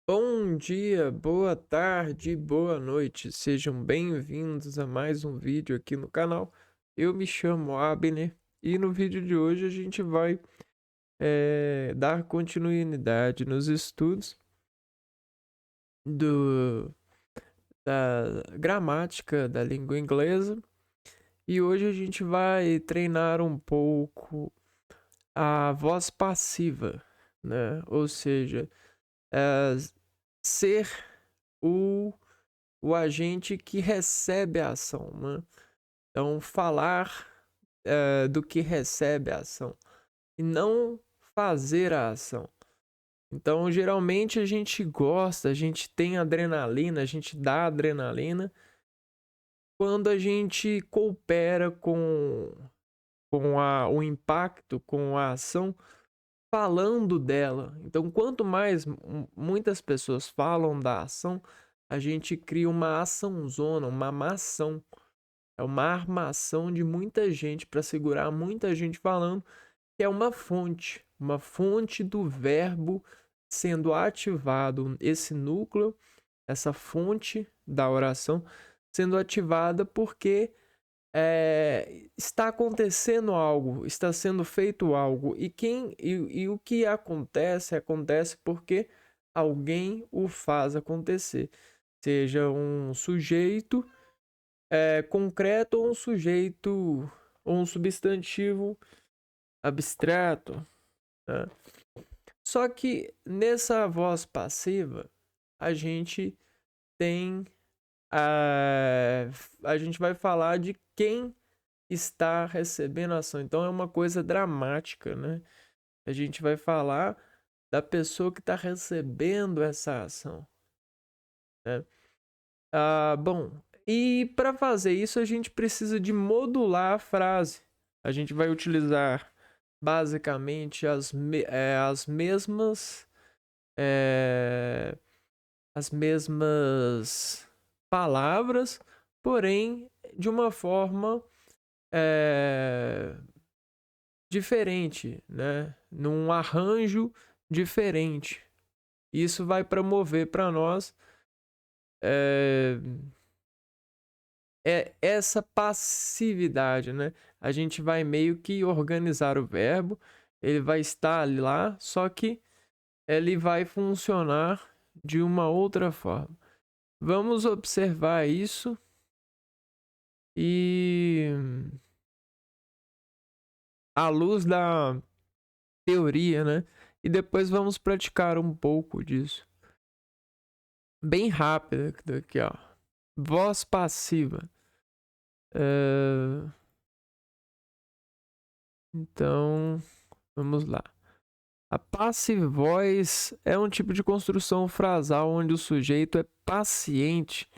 Bom dia, boa tarde, boa noite. Sejam bem-vindos a mais um vídeo aqui no canal. Eu me chamo Abner e no vídeo de hoje a gente vai dar continuidade nos estudos do, da gramática da língua inglesa e hoje a gente vai treinar um pouco a voz passiva, né? Ou seja, eh, ser o o agente que recebe a ação, né? Então, falar do que recebe a ação e não fazer a ação. Então, geralmente a gente gosta, a gente tem adrenalina, a gente dá adrenalina quando a gente coopera com o impacto, com a ação, falando dela. Então, quanto mais muitas pessoas falam da ação, a gente cria uma açãozona, uma mação. É uma armação de muita gente para segurar muita gente falando, que é uma fonte do verbo sendo ativado, esse núcleo, essa fonte da oração sendo ativada porque está acontecendo algo, está sendo feito algo e o que acontece porque alguém o faz acontecer, seja um sujeito concreto ou um sujeito ou um substantivo abstrato, né? Só que nessa voz passiva a gente tem a gente vai falar de quem está recebendo a ação. Então é uma coisa dramática, né? A gente vai falar da pessoa que está recebendo essa ação, né? Bom, e para fazer isso a gente precisa de modular a frase. A gente vai utilizar basicamente eh, as mesmas palavras, porém de uma forma eh, diferente, né? Num arranjo diferente. Isso vai promover para nós eh, essa passividade, né? A gente vai meio que organizar o verbo, ele vai estar lá, só que ele vai funcionar de uma outra forma. Vamos observar isso e à luz da teoria, né? E depois vamos praticar um pouco disso. Bem rápido aqui, ó. Voz passiva. É, Então, vamos lá. A passive voice é um tipo de construção frasal onde o sujeito é paciente.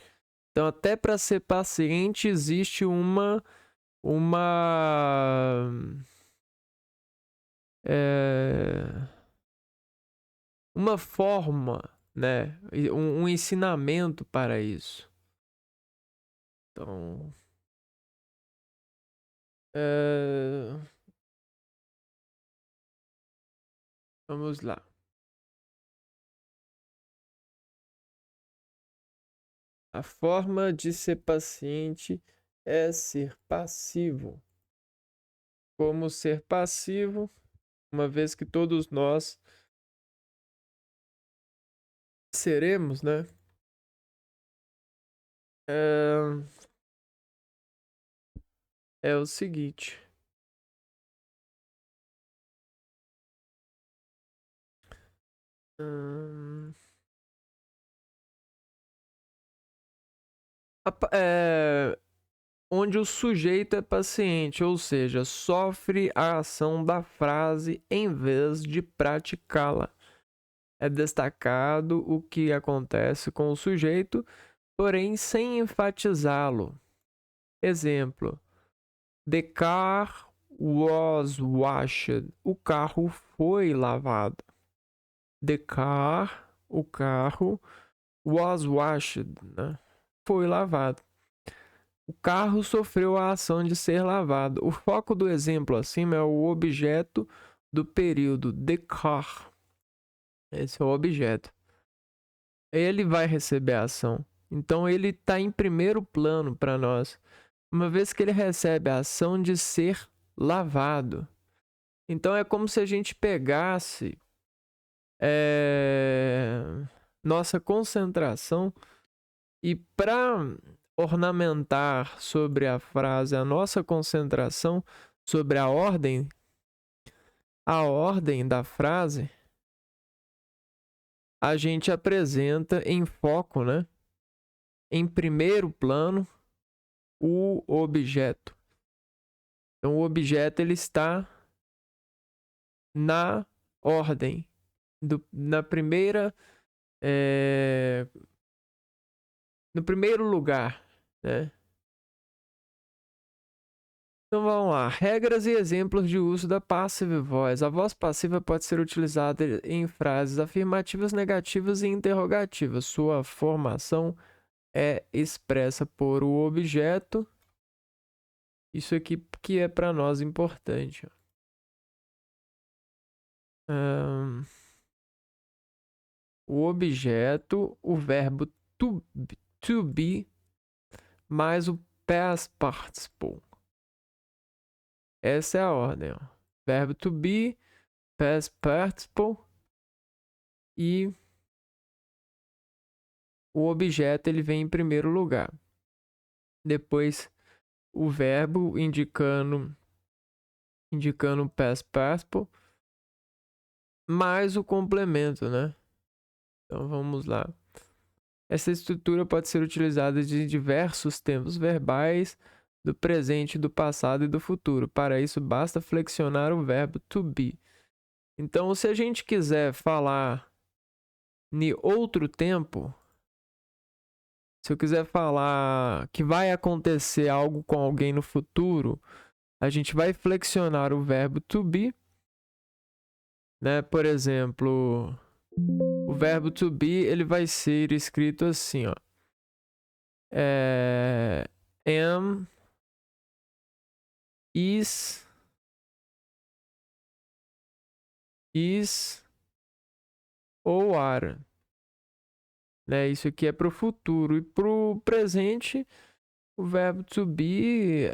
Então, até para ser paciente existe uma é, uma forma, né? Um ensinamento para isso. Então, é, vamos lá. A forma de ser paciente é ser passivo. Como ser passivo, uma vez que todos nós seremos, né? É, é o seguinte. hum, Onde o sujeito é paciente, ou seja, sofre a ação da frase em vez de praticá-la. É destacado o que acontece com o sujeito, porém sem enfatizá-lo. Exemplo: The car was washed. O carro foi lavado. The car, o carro, was washed, né? Foi lavado. O carro sofreu a ação de ser lavado. O foco do exemplo acima é o objeto do período. The car. Esse é o objeto. ele vai receber a ação. Então ele está em primeiro plano para nós, uma vez que ele recebe a ação de ser lavado. Então é como se a gente pegasse nossa concentração e, para ornamentar sobre a frase a nossa concentração sobre a ordem da frase, a gente apresenta em foco, né? Em primeiro plano, o objeto. Então, o objeto ele está na ordem, na primeira, no primeiro lugar, né? Então vamos lá. Regras e exemplos de uso da passive voice. A voz passiva pode ser utilizada em frases afirmativas, negativas e interrogativas. Sua formação é expressa por o objeto. Isso aqui que é para nós importante. O objeto, o verbo to be, mais o past participle. Essa é a ordem. Ó. Verbo to be, past participle e o objeto ele vem em primeiro lugar. Depois o verbo indicando o past participle mais o complemento, né? Então vamos lá. Essa estrutura pode ser utilizada de diversos tempos verbais do presente, do passado e do futuro. Para isso, basta flexionar o verbo to be. Então, se a gente quiser falar em outro tempo, se eu quiser falar que vai acontecer algo com alguém no futuro, a gente vai flexionar o verbo to be, né? Por exemplo, o verbo to be ele vai ser escrito assim, ó. Am, is, ou are. Né? Isso aqui é para o futuro. E para o presente, o verbo to be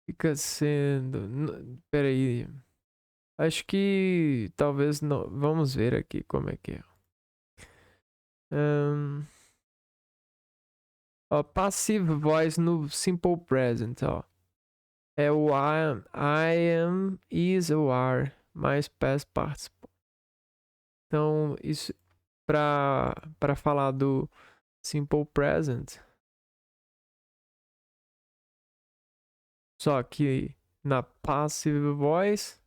fica sendo... Peraí. Acho que talvez não. Vamos ver aqui como é que é. Passive voice no simple present. Ó. É o I am, is ou are, mais past participle. Então, isso para falar do simple present. Só que na passive voice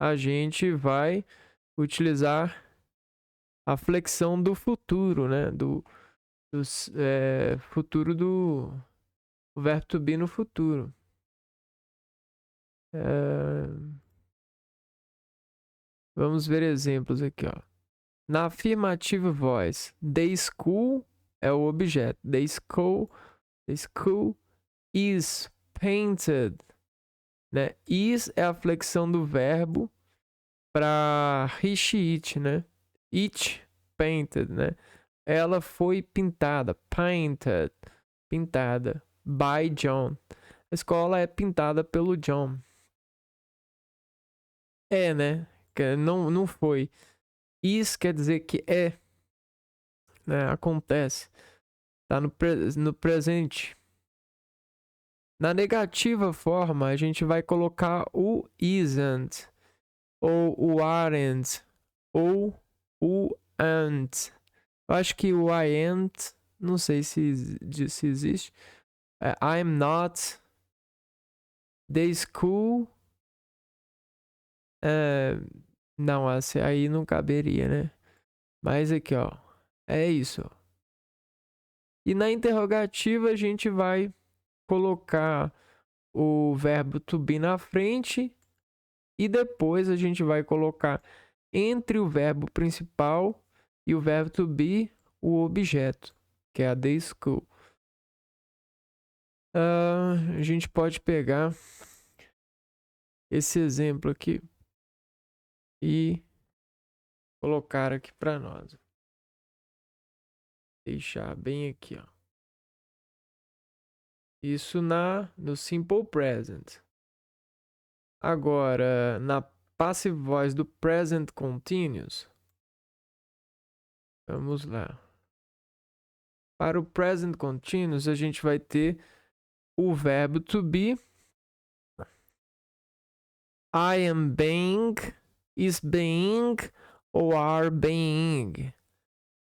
a gente vai utilizar a flexão do futuro, né? Do futuro do verbo to be no futuro. Vamos ver exemplos aqui, ó. Na afirmativa voice, the school é o objeto. The school is painted. Né? Is é a flexão do verbo para it, né? It painted, né? Ela foi pintada, painted, pintada by John. A escola é pintada pelo John. É, né? Não foi. Is quer dizer que é, né? Acontece. Tá no presente. Na negativa forma, a gente vai colocar o isn't, ou o aren't, ou o and. Eu acho que o I ain't, não sei se existe. I'm not. The school. Não, aí não caberia, né? Mas aqui, ó. É isso. E na interrogativa a gente vai colocar o verbo to be na frente e depois a gente vai colocar entre o verbo principal e o verbo to be o objeto, que é a the school. A gente pode pegar esse exemplo aqui e colocar aqui para nós. Deixar bem aqui, ó. Isso no Simple Present. Agora, na Passive Voice do Present Continuous. Vamos lá. Para o Present Continuous, a gente vai ter o verbo to be. I am being, is being, ou are being.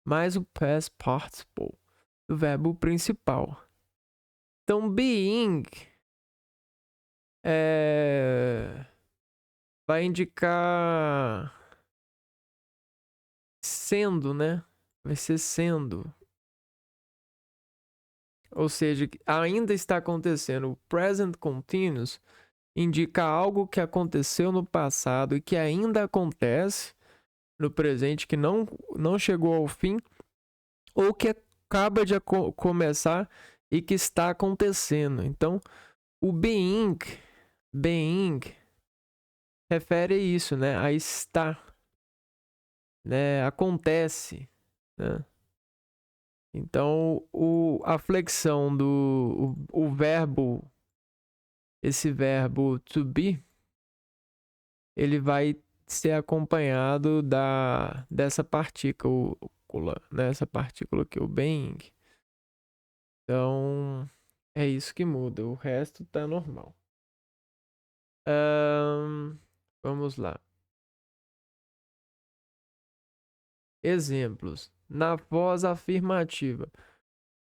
Mais o past participle do verbo principal. Então, being vai indicar sendo, né? Vai ser sendo. Ou seja, ainda está acontecendo. O present continuous indica algo que aconteceu no passado e que ainda acontece no presente, que não chegou ao fim, ou que acaba de começar e que está acontecendo. Então, o being refere a isso, né? A estar, né? Acontece, né? Então, a flexão do o verbo, esse verbo to be, ele vai ser acompanhado dessa partícula, né? Essa partícula aqui, o being. Então, é isso que muda. O resto tá normal. Vamos lá. Exemplos. Na voz afirmativa.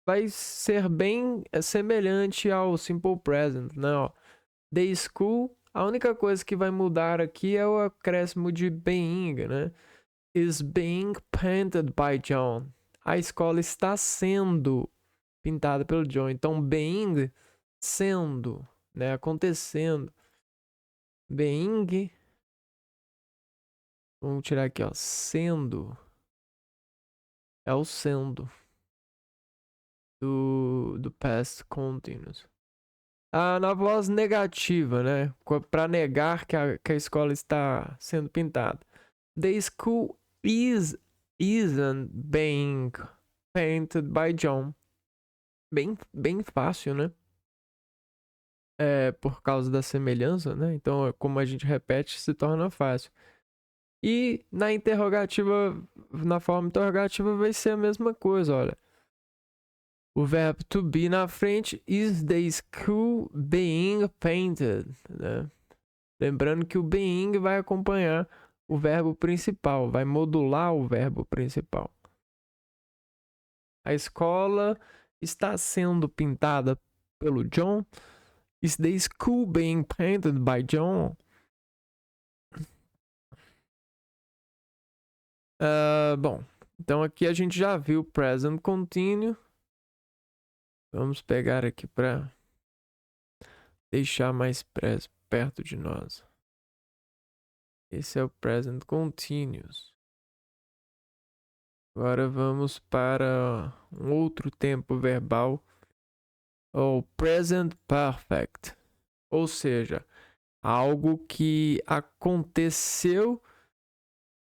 Vai ser bem semelhante ao Simple Present, né? Ó, the school, a única coisa que vai mudar aqui é o acréscimo de being, né? Is being painted by John. A escola está sendo pintada pelo John. Então, being, sendo, né? Acontecendo. Being, vamos tirar aqui, ó. Sendo. É o sendo do past continuous. Na voz negativa, né? Para negar que a escola está sendo pintada. The school isn't being painted by John. Bem fácil, né? Por causa da semelhança, né? Então, como a gente repete, se torna fácil. E na interrogativa, na forma interrogativa, vai ser a mesma coisa, olha. O verbo to be na frente, is the school being painted, né? Lembrando que o being vai acompanhar o verbo principal, vai modular o verbo principal. A escola está sendo pintada pelo John. Is the school being painted by John? Bom, então aqui a gente já viu o present continuous. Vamos pegar aqui para deixar mais perto de nós. Esse é o present continuous. Agora vamos para um outro tempo verbal, o present perfect. Ou seja, algo que aconteceu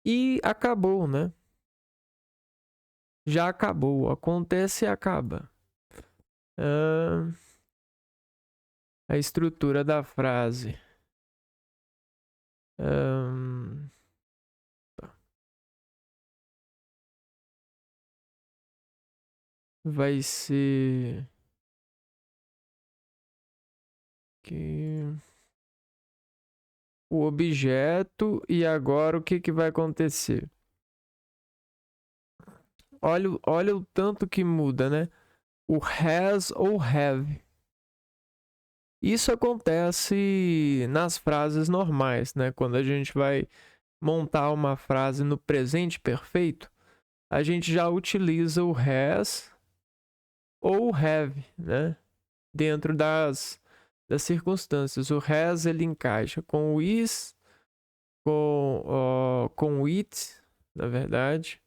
e acabou, né? Já acabou, acontece e acaba. A estrutura da frase. Vai ser que o objeto e agora o que vai acontecer? Olha o tanto que muda, né? O has ou have. Isso acontece nas frases normais, né? Quando a gente vai montar uma frase no presente perfeito, a gente já utiliza o has ou o have, né? Dentro das circunstâncias. O has ele encaixa com o is, com o it, na verdade.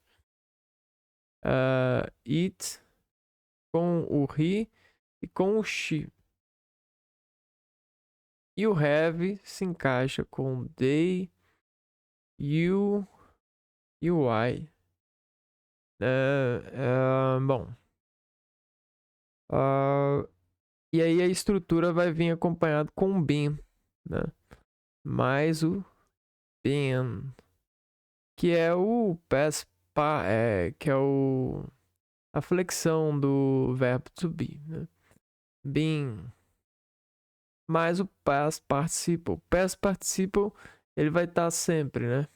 It, com o he e com o she. E o have se encaixa com they, you e o I. Bom. E aí a estrutura vai vir acompanhado com been, né? Mais o been, que é o que é a flexão do verbo to be, né? Been mais o past participle. Past participle ele vai estar sempre, né?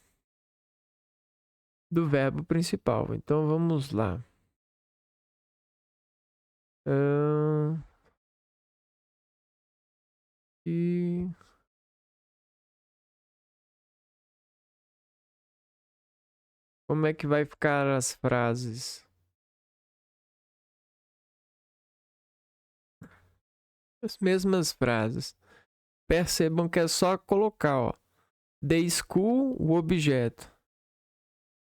Do verbo principal. Então vamos lá. E como é que vai ficar as frases? As mesmas frases. Percebam que é só colocar, ó. The school, o objeto.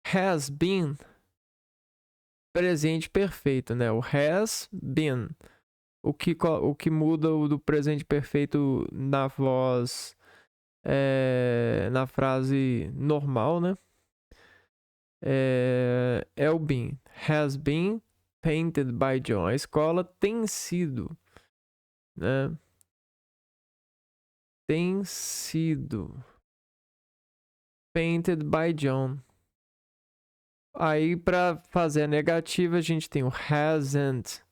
Has been, presente perfeito, né? O has been. O que muda do presente perfeito na voz, na frase normal, né? É o been. Has been painted by John. A escola tem sido, né? Tem sido painted by John. Aí, para fazer a negativa, a gente tem o hasn't,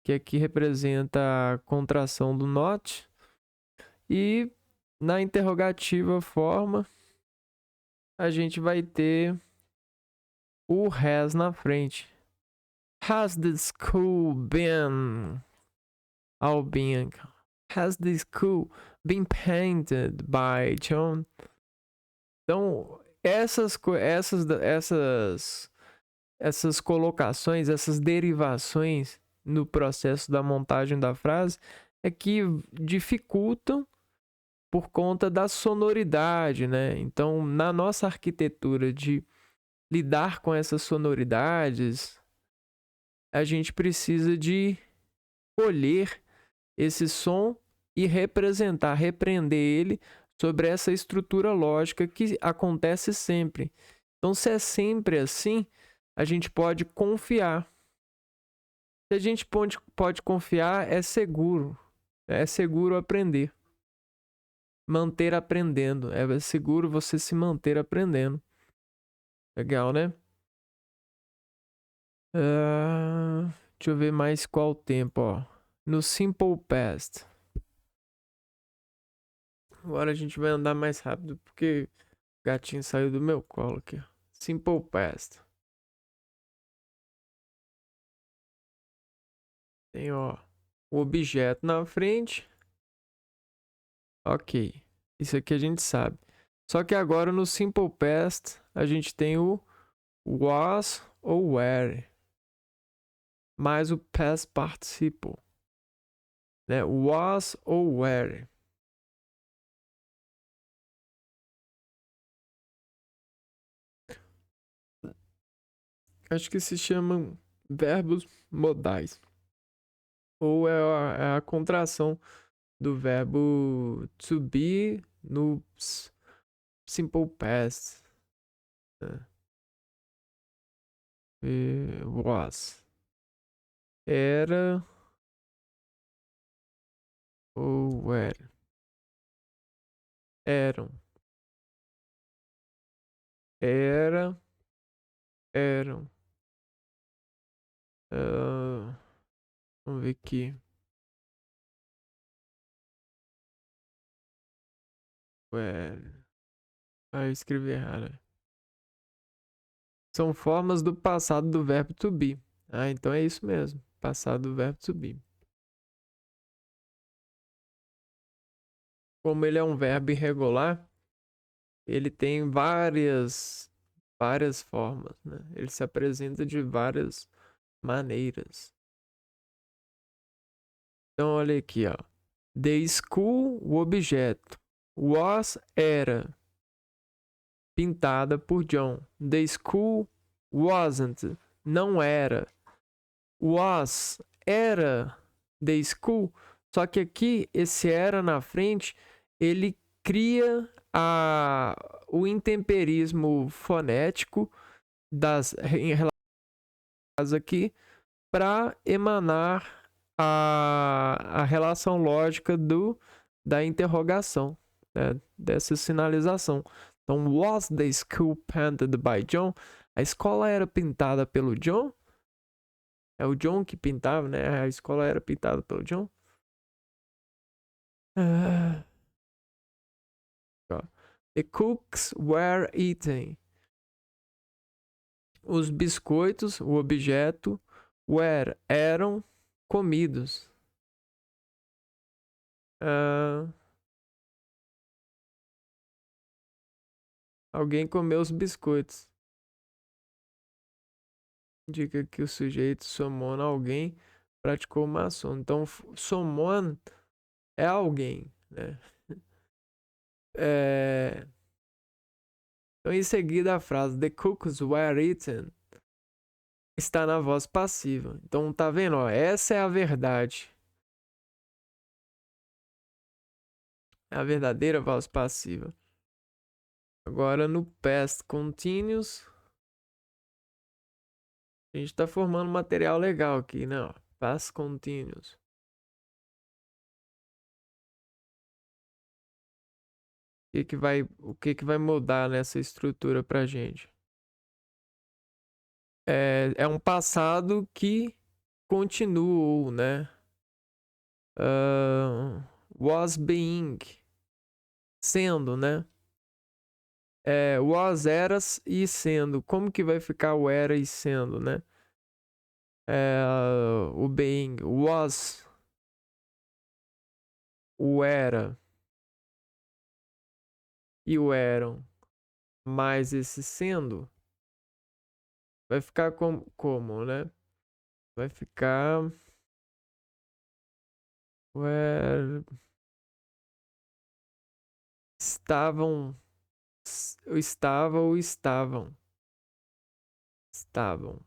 que aqui representa a contração do not. E na interrogativa forma, a gente vai ter o has na frente. Has the school been Has the school been painted by John? Então, essas colocações, essas derivações no processo da montagem da frase é que dificultam por conta da sonoridade, né? Então, na nossa arquitetura de lidar com essas sonoridades, a gente precisa de colher esse som e repreender ele sobre essa estrutura lógica que acontece sempre. Então, se é sempre assim, a gente pode confiar. Se a gente pode confiar, é seguro. É seguro aprender. Manter aprendendo. É seguro você se manter aprendendo. Legal, né? Deixa eu ver mais qual tempo, ó. No Simple Past. Agora a gente vai andar mais rápido porque o gatinho saiu do meu colo aqui. Simple Past. Tem, ó, o objeto na frente. Ok. Isso aqui a gente sabe. Só que agora no Simple Past a gente tem o was ou were. Mais o past participle. Né? Was ou were. Acho que se chamam verbos modais. Ou é a contração do verbo to be no simple past. Was. Era ou were. Eram. Eram. Vamos ver aqui. Eu escrevi errado. São formas do passado do verbo to be. Então é isso mesmo. Passado do verbo to be. Como ele é um verbo irregular, ele tem várias formas, né? Ele se apresenta de várias maneiras. Então olha aqui, ó. The school, o objeto. Was, era. Pintada por John. The school wasn't, não era. Was, era the school. Só que aqui, esse era na frente ele cria o intemperismo fonético em relação aqui para emanar a relação lógica da interrogação, né, dessa sinalização. Então, was the school painted by John? A escola era pintada pelo John? É o John que pintava, né? A escola era pintada pelo John? The cookies were eaten. Os biscoitos, o objeto, eram comidos. Alguém comeu os biscoitos. Indica que o sujeito summon alguém praticou uma ação. Então, summon é alguém, né? Então, em seguida, a frase The cookies were eaten está na voz passiva. Então, tá vendo? Ó, essa é a verdade. É a verdadeira voz passiva. Agora, no past continuous, a gente tá formando material legal aqui, né? Ó, past continuous. O que que vai mudar nessa estrutura pra gente? É um passado que continuou, né? Was being, sendo, né? Was, eras e sendo. Como que vai ficar o era e sendo, né? O being, was, o era e o eram, mais esse sendo, vai ficar como, né? Vai ficar where estavam, estava ou estavam, estavam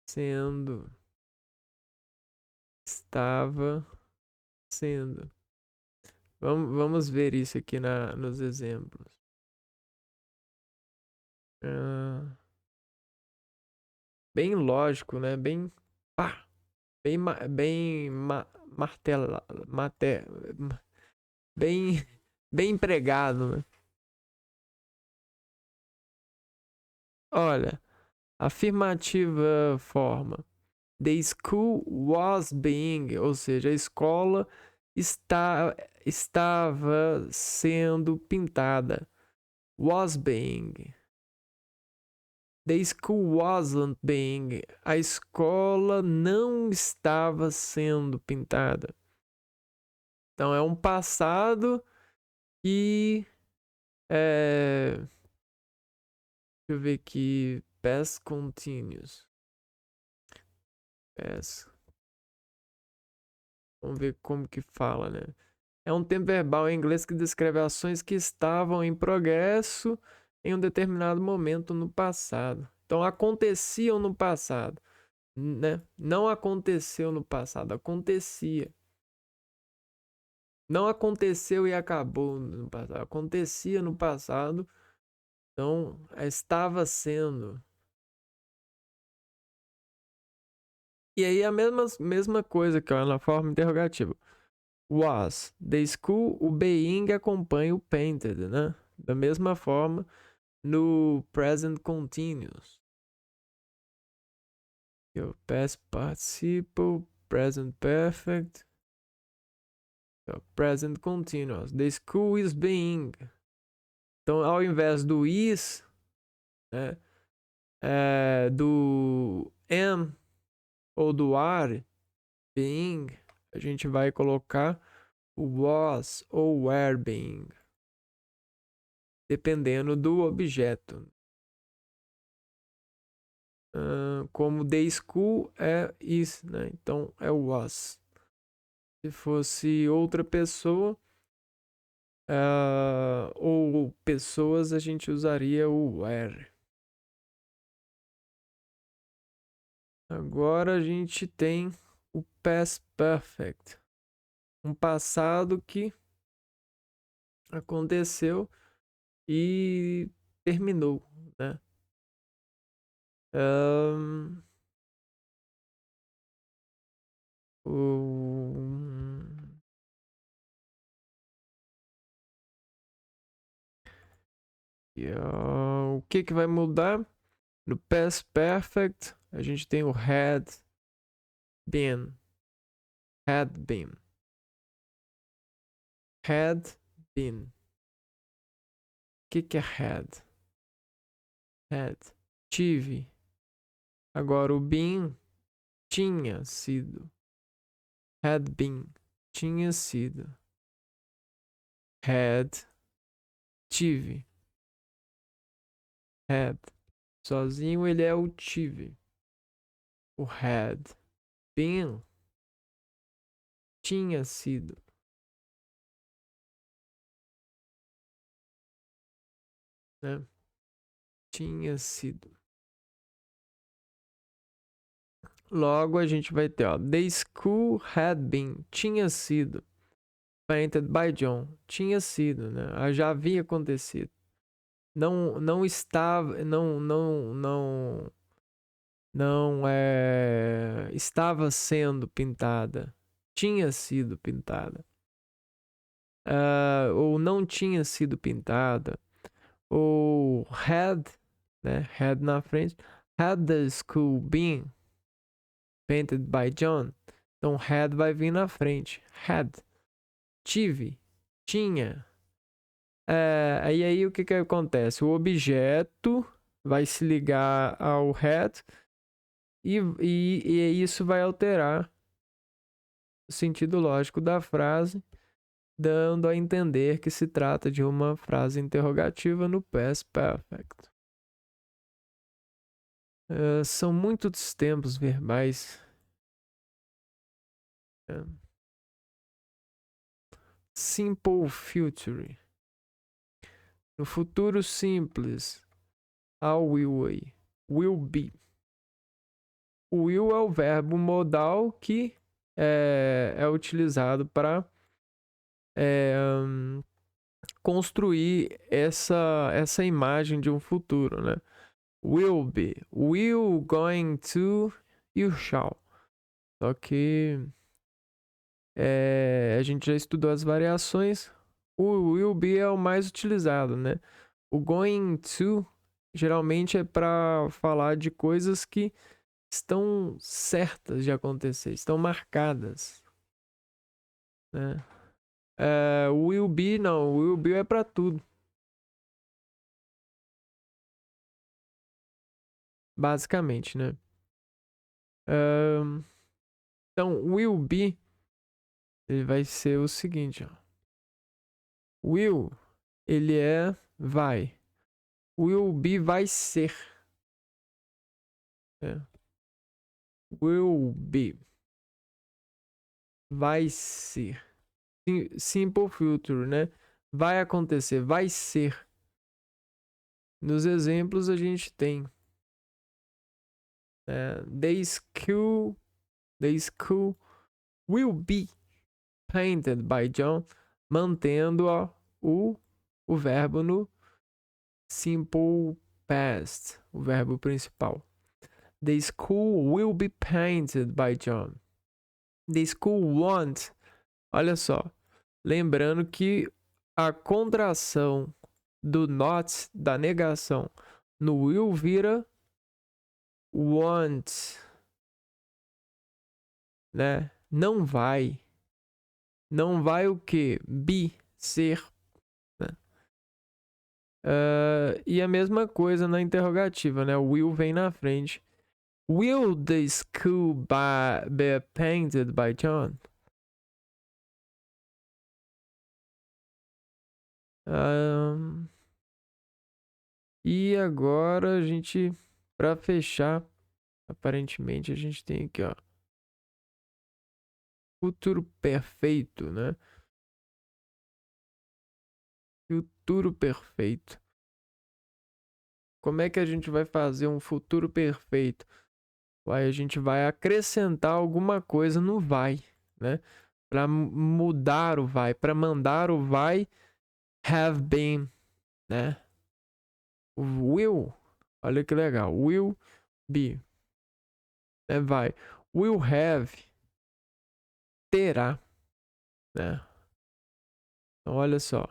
sendo, estava sendo. Vamos ver isso aqui nos exemplos. Bem lógico, né? Bem pá, bem martela, bem bem empregado, né? Olha, afirmativa forma. The school was being, ou seja, a escola estava sendo pintada. Was being. The school wasn't being. A escola não estava sendo pintada. Então é um passado que deixa eu ver aqui. Past continuous. Past. Vamos ver como que fala, né? É um tempo verbal em inglês que descreve ações que estavam em progresso em um determinado momento no passado. Então, aconteciam no passado, né? Não aconteceu no passado, acontecia. Não aconteceu e acabou no passado, acontecia no passado. Então, estava sendo. E aí a mesma coisa que na forma interrogativa. Was. The school, o being acompanha o painted, né? Da mesma forma no present continuous. O past participle, present perfect, present continuous. The school is being. Então, ao invés do is, né, do am ou do are, being, a gente vai colocar o was ou were being, dependendo do objeto. Como the school é is, né? Então é was. Se fosse outra pessoa ou pessoas, a gente usaria o were. Agora a gente tem o past perfect. Um passado que aconteceu e terminou, né? Ahn, o... o que que vai mudar? No past perfect, a gente tem o had been. Had been. Had been. O que que é had? Had. Tive. Agora o been tinha sido. Had been. Tinha sido. Had. Tive. Had. Sozinho ele é o tive. O had been tinha sido, né? Tinha sido. Logo a gente vai ter, ó, the school had been, tinha sido, painted by John, tinha sido, né? Já havia acontecido. Não estava, não estava sendo pintada. Tinha sido pintada. Ou não tinha sido pintada. Ou had, né? Had na frente. Had the school been painted by John? Então, had vai vir na frente. Had. Tive. Tinha. Aí o que que acontece? O objeto vai se ligar ao had e isso vai alterar o sentido lógico da frase, dando a entender que se trata de uma frase interrogativa no past perfect. São muitos tempos verbais. Simple future. No futuro simples. A will. Will be. O will é o verbo modal que é utilizado para construir essa imagem de um futuro, né? Will be. Will, going to, you shall. Só que a gente já estudou as variações. O will be é o mais utilizado, né? O going to geralmente é para falar de coisas que estão certas de acontecer, estão marcadas, né? O will be não, o will be é para tudo, basicamente, né? Então, will be ele vai ser o seguinte, ó. Will, ele é vai. Will be vai ser. É. Will be vai ser. Simple future, né? Vai acontecer, vai ser. Nos exemplos a gente tem the school will be painted by John, mantendo o verbo no simple past, o verbo principal. The school will be painted by John. The school won't. Olha só, lembrando que a contração do not, da negação, no will vira won't, né? Não vai. Não vai o que? Be, ser. Né? E a mesma coisa na interrogativa, né? O will vem na frente. Will the school be painted by John? E agora a gente, para fechar, aparentemente a gente tem aqui, ó, futuro perfeito, né? Futuro perfeito. Como é que a gente vai fazer um futuro perfeito? Aí a gente vai acrescentar alguma coisa no vai, né? Para mudar o vai, para mandar o vai, have been, né? O will, olha que legal, will be, né? Vai, will have, terá, né? Então olha só,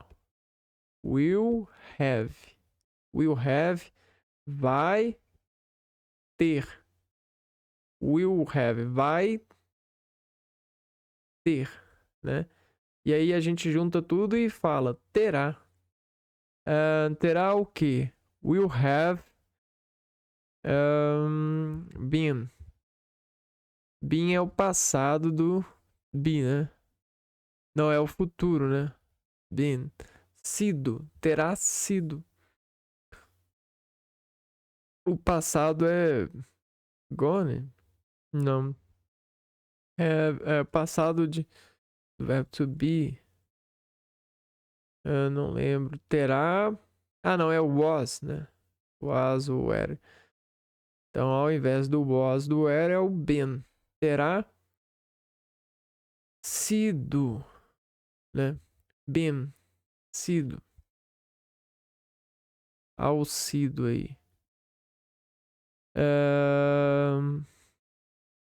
will have, vai ter, will have, vai ter, né? E aí a gente junta tudo e fala terá. Terá o quê? Will have been. Been é o passado do be, né? Não, é o futuro, né? Been. Sido. Terá sido. O passado é gone? Não. É passado de verbo to be. Eu não lembro. Terá. Ah, não, é o was, né? Was ou were. Então, ao invés do was, do were, é o been. Terá sido, né? Been. Sido. Ao sido aí.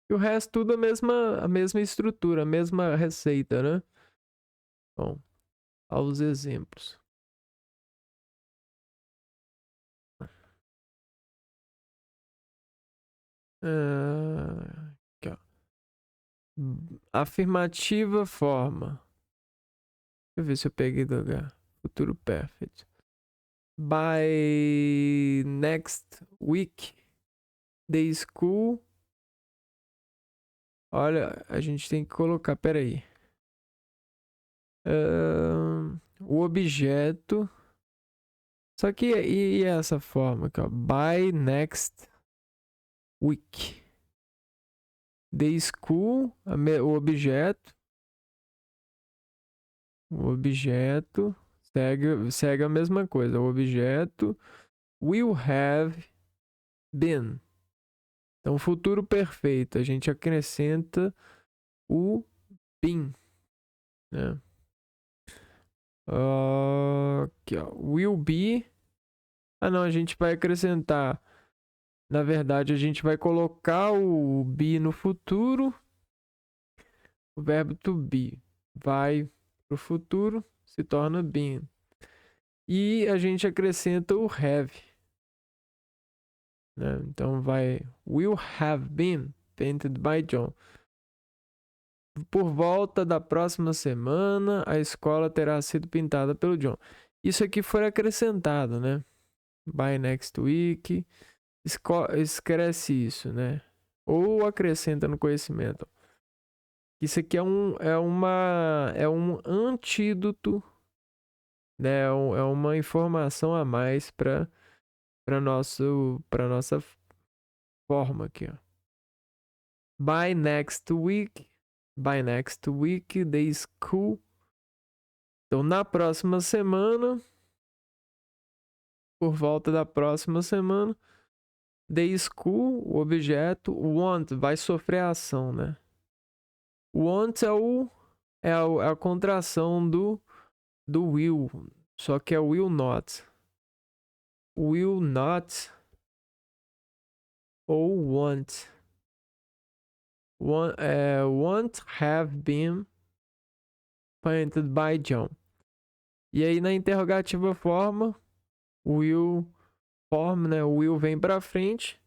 E o resto tudo a mesma estrutura, a mesma receita, né? Bom, aos exemplos. Aqui, ó. Afirmativa forma. Deixa eu ver se eu peguei do lugar. Futuro perfect. By next week, the school. Olha, a gente tem que colocar, peraí. O objeto. Só que e essa forma aqui, ó. By next week. The school, o objeto. O objeto segue a mesma coisa. O objeto will have been. Então, futuro perfeito. A gente acrescenta o been, né? Aqui, ó. Will be. Ah, não. A gente vai acrescentar. Na verdade, a gente vai colocar o be no futuro. O verbo to be vai pro futuro, se torna been. E a gente acrescenta o have, né? Então vai will have been painted by John. Por volta da próxima semana, a escola terá sido pintada pelo John. Isso aqui foi acrescentado, né? By next week. Escreve isso, né? Ou acrescenta no conhecimento. Isso aqui é um antídoto, né? É uma informação a mais para nossa forma aqui, ó. By next week, the school. Então, na próxima semana, por volta da próxima semana, the school, o objeto, want, vai sofrer a ação, né? Want é a contração do will, só que é will not. Will not ou want. Won't have been painted by John. E aí na interrogativa forma, will form, né? O will vem para frente,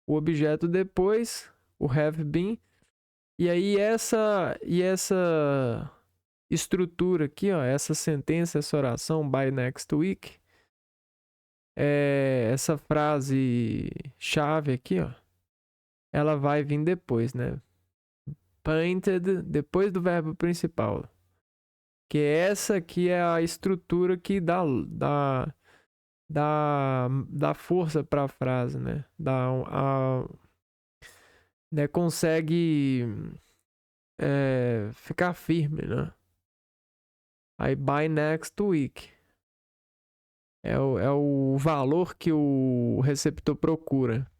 o objeto depois, o have been. E aí essa estrutura aqui, ó, essa sentença, essa oração by next week, essa frase chave aqui, ó, ela vai vir depois, né? Painted depois do verbo principal. Que essa aqui é a estrutura que dá força para a frase, né? Né? Consegue ficar firme, né? Aí, by next week. É o valor que o receptor procura.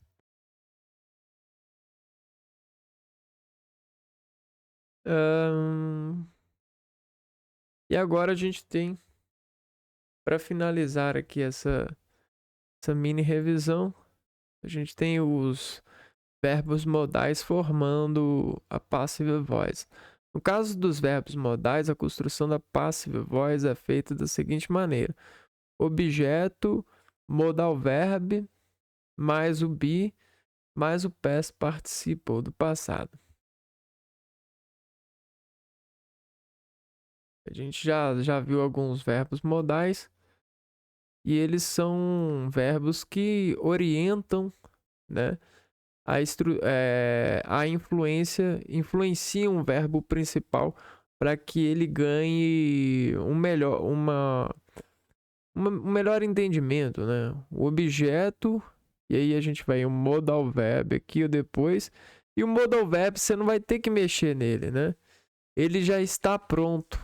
E agora a gente tem, para finalizar aqui essa mini revisão, a gente tem os verbos modais formando a passive voice. No caso dos verbos modais, a construção da passive voice é feita da seguinte maneira: objeto, modal verb, mais o be, mais o past participle do passado. A gente já viu alguns verbos modais e eles são verbos que orientam, né, a influenciam o verbo principal para que ele ganhe um melhor entendimento, né? O objeto, e aí a gente vai o modal verb aqui ou depois, e o modal verb você não vai ter que mexer nele, né? Ele já está pronto.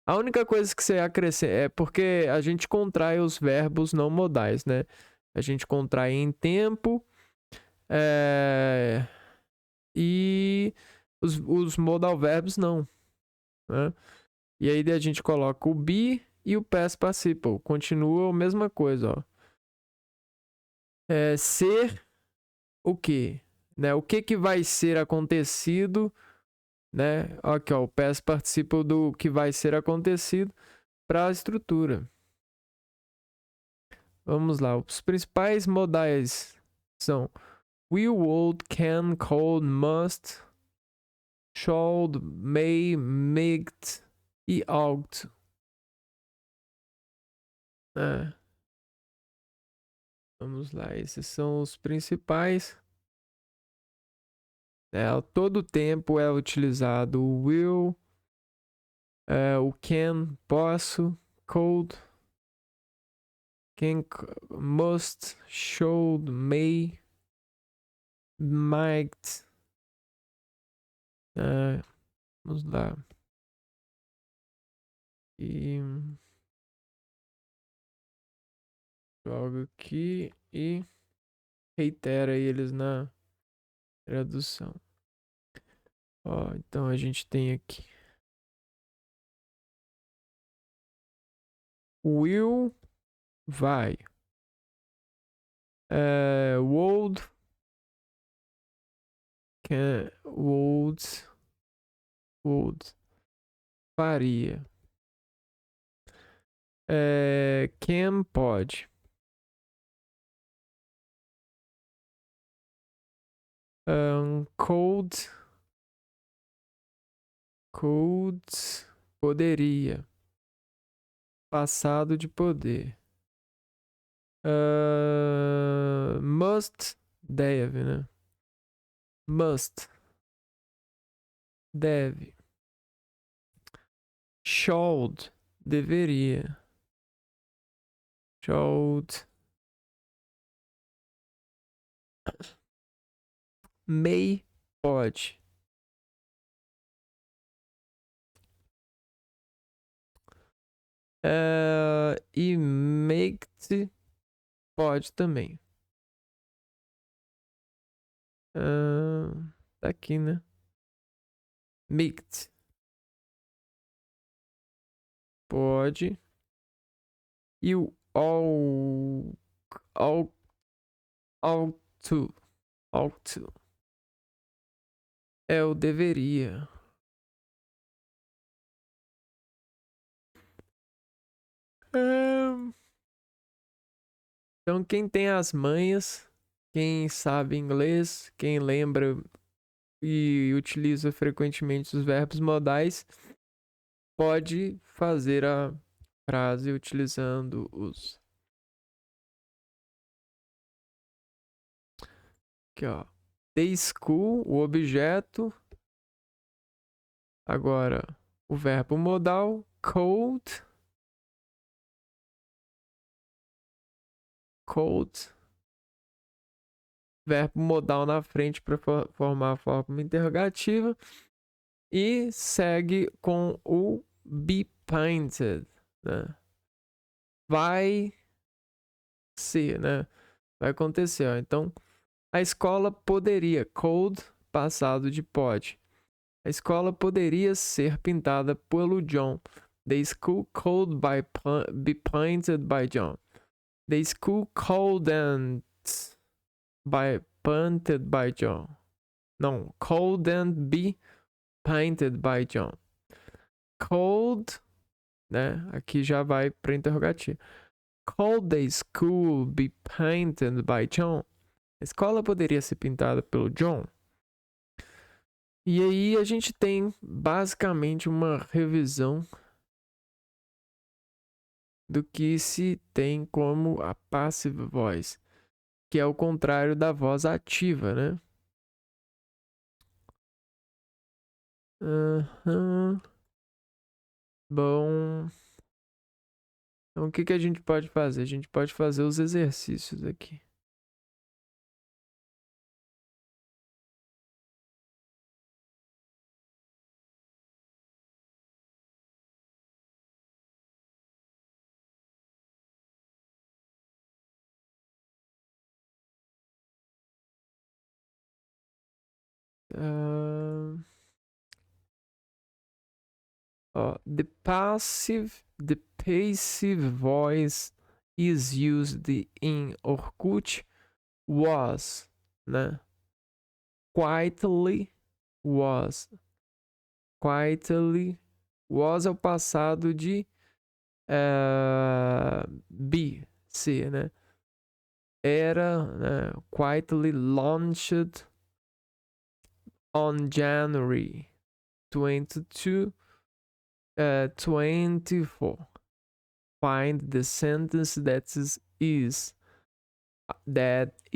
A única coisa que você acrescenta é porque a gente contrai os verbos não modais, né? A gente contrai em tempo, e os modal verbs não, né? E aí a gente coloca o be e o past participle. Continua a mesma coisa, ó. Ser o quê? Né? O que vai ser acontecido, né? Aqui, ó, o past participle do que vai ser acontecido para a estrutura. Vamos lá, os principais modais são will, would, can, could, must, should, may, might e ought. Vamos lá, esses são os principais. Todo tempo é utilizado o will, o can, posso, could, can, must, should, may, might. Vamos lá. E jogo aqui e reitera eles na tradução. Ó, então a gente tem aqui will, vai. Would, can, would, faria. Can, pode. Could, poderia. Passado de poder. Must, deve, né? Must, deve. Should, deveria. Should. May, pode. E make, pode também. Tá aqui, né? Make, pode. E o ought to é o deveria. Então, quem tem as manhas, quem sabe inglês, quem lembra e utiliza frequentemente os verbos modais, pode fazer a frase utilizando os. Aqui, ó. The school, o objeto. Agora, o verbo modal, cold. Verbo modal na frente para formar a forma interrogativa. E segue com o be painted, né? Vai ser, né? Vai acontecer, ó. Então, a escola poderia, could, passado de pode. A escola poderia ser pintada pelo John. The school could be painted by John. The school couldn't painted by John. Não, couldn't be painted by John. Could, né? Aqui já vai para interrogativo. Could the school be painted by John? A escola poderia ser pintada pelo John? E aí a gente tem basicamente uma revisão do que se tem como a passive voice, que é o contrário da voz ativa, né? Uhum. Bom, então o que a gente pode fazer? A gente pode fazer os exercícios aqui. The passive voice is used in Orkut was, né? Quietly was. Quietly was é o passado de be, ser, né? Era, né? Quietly launched on January 22, 24. Find the sentence that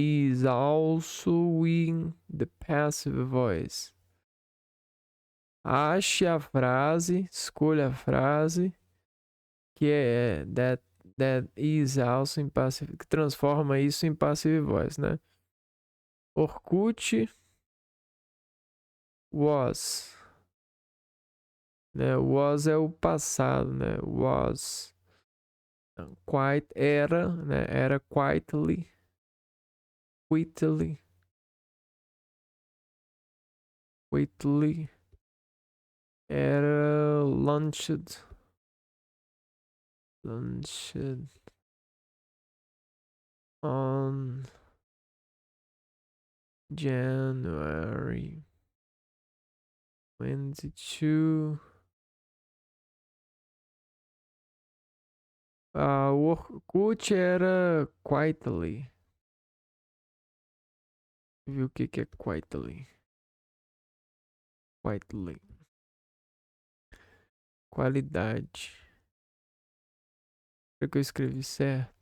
is also in the passive voice. Ache a frase, escolha a frase que é that is also in passive, que transforma isso em passive voice, né? Orkut was, né? Was é o passado, né? Was. Quite era, né? Era quietly era launched on January 22. O Orkut era quietly. Viu o que é quietly? Quietly. Qualidade. Será que eu escrevi certo?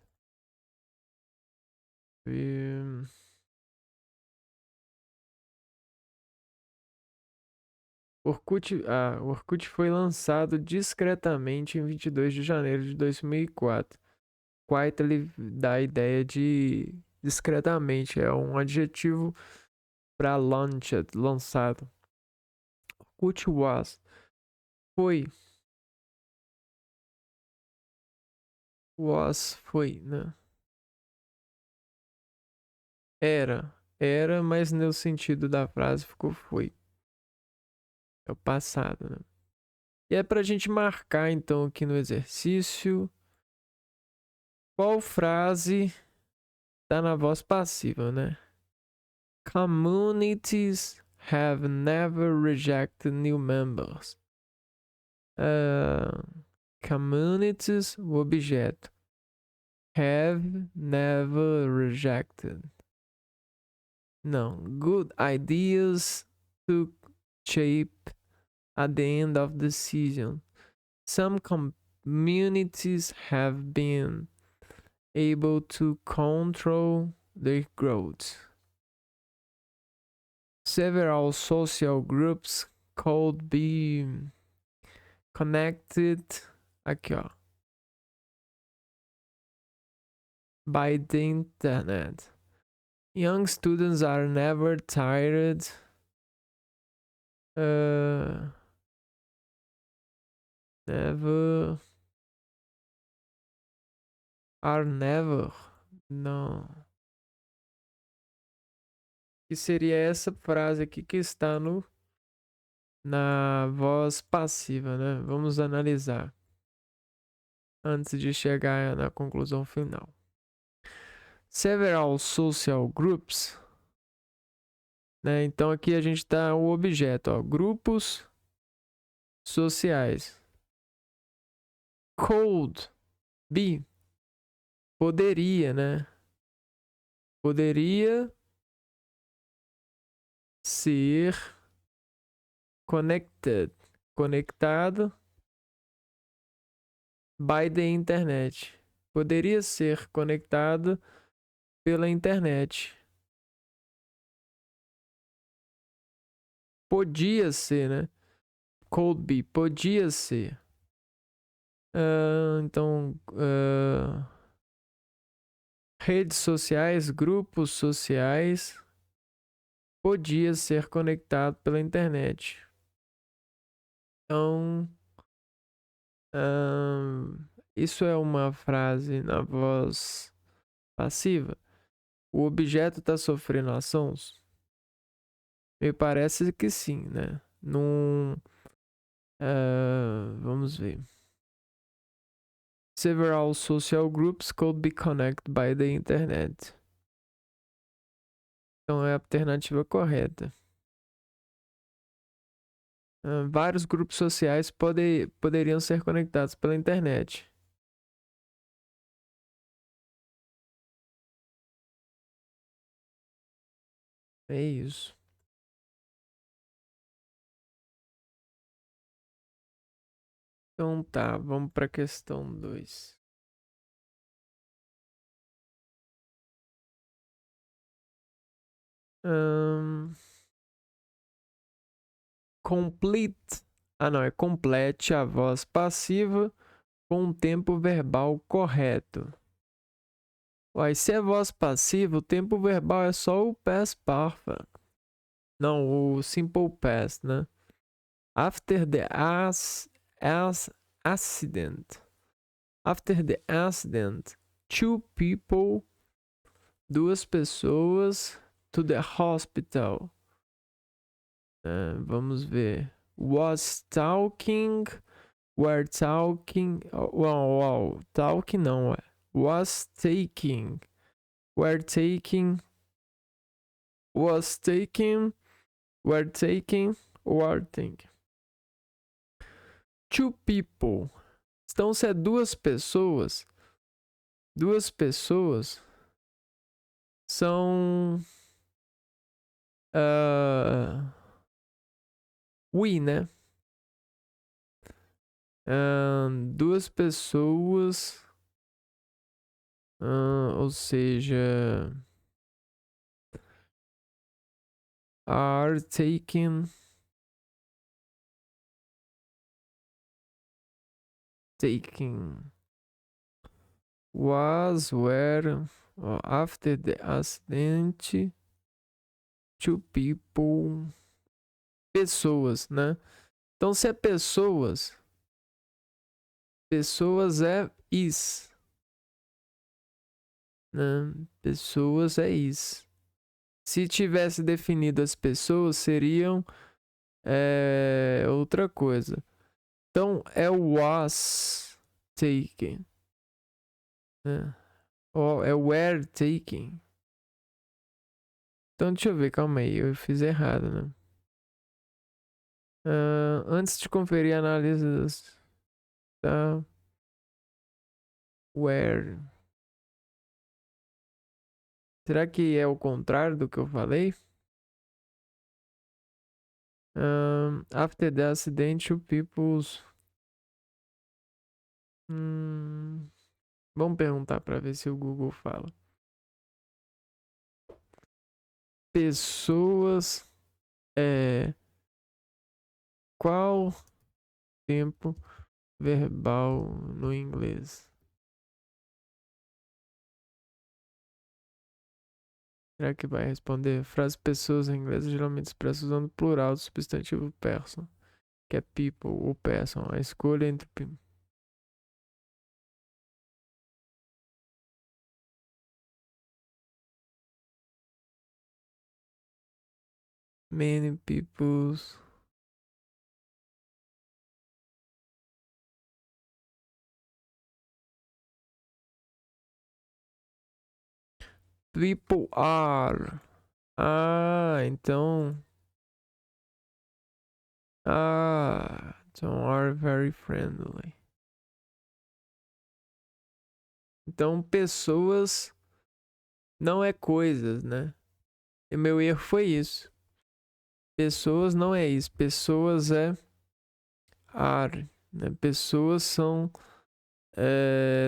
O Orkut foi lançado discretamente em 22 de janeiro de 2004. Quietly dá a ideia de discretamente, é um adjetivo para launched, lançado. Orkut was, foi. Was, foi, né? Era, mas no sentido da frase ficou foi. É o passado, né? E é pra gente marcar então aqui no exercício qual frase tá na voz passiva, né? Communities have never rejected new members. Communities, o objeto. Have never rejected. Não. Good ideas took shape at the end of the season. Some communities have been able to control their growth. Several social groups could be connected aqui, ó, by the internet. Young students are never tired. Never. Are never. Não. Que seria essa frase aqui que está na voz passiva, né? Vamos analisar antes de chegar na conclusão final. Several social groups, né? Então aqui a gente tá o objeto, ó, grupos sociais. Could be, poderia, né? Poderia ser connected, conectado by the internet. Poderia ser conectado pela internet. Podia ser, né? Could be, podia ser. Então, redes sociais, grupos sociais, podia ser conectado pela internet. Então, isso é uma frase na voz passiva. O objeto está sofrendo ações? Me parece que sim, né? Num, vamos ver. Several social groups could be connected by the internet. Então é a alternativa correta. Vários grupos sociais poderiam ser conectados pela internet. É isso. Então tá, vamos para a questão 2. Complete. Não, é complete a voz passiva com o tempo verbal correto. Uai, se é voz passiva, o tempo verbal é só o past perfect. Não, o simple past, né? After the accident. After the accident, two people, duas pessoas, to the hospital. Vamos ver. Was talking, were talking, wow, talking não é. Was taking, were taking, was taking, were taking, were taking. Two people. Então, se é duas pessoas são we, né? Duas pessoas, ou seja, are taking, was, were, after the accident, two people, pessoas, né? Então, se é pessoas é is, né? Pessoas é is. Se tivesse definido as pessoas, seriam outra coisa. Então, é was taken. Né? É were taken. Então, deixa eu ver, calma aí, eu fiz errado, né? Antes de conferir a análise da where. Será que é o contrário do que eu falei? After the accident, two people's. Vamos perguntar para ver se o Google fala. Pessoas. Qual tempo verbal no inglês? Será que vai responder? Frase pessoas em inglês geralmente expressa usando plural do substantivo person, que é people ou person. A escolha entre many people's. Triple R. Ah, então. Ah, então are very friendly. Então, pessoas não é coisas, né? E meu erro foi isso. Pessoas não é isso. Pessoas é are, né? Pessoas são.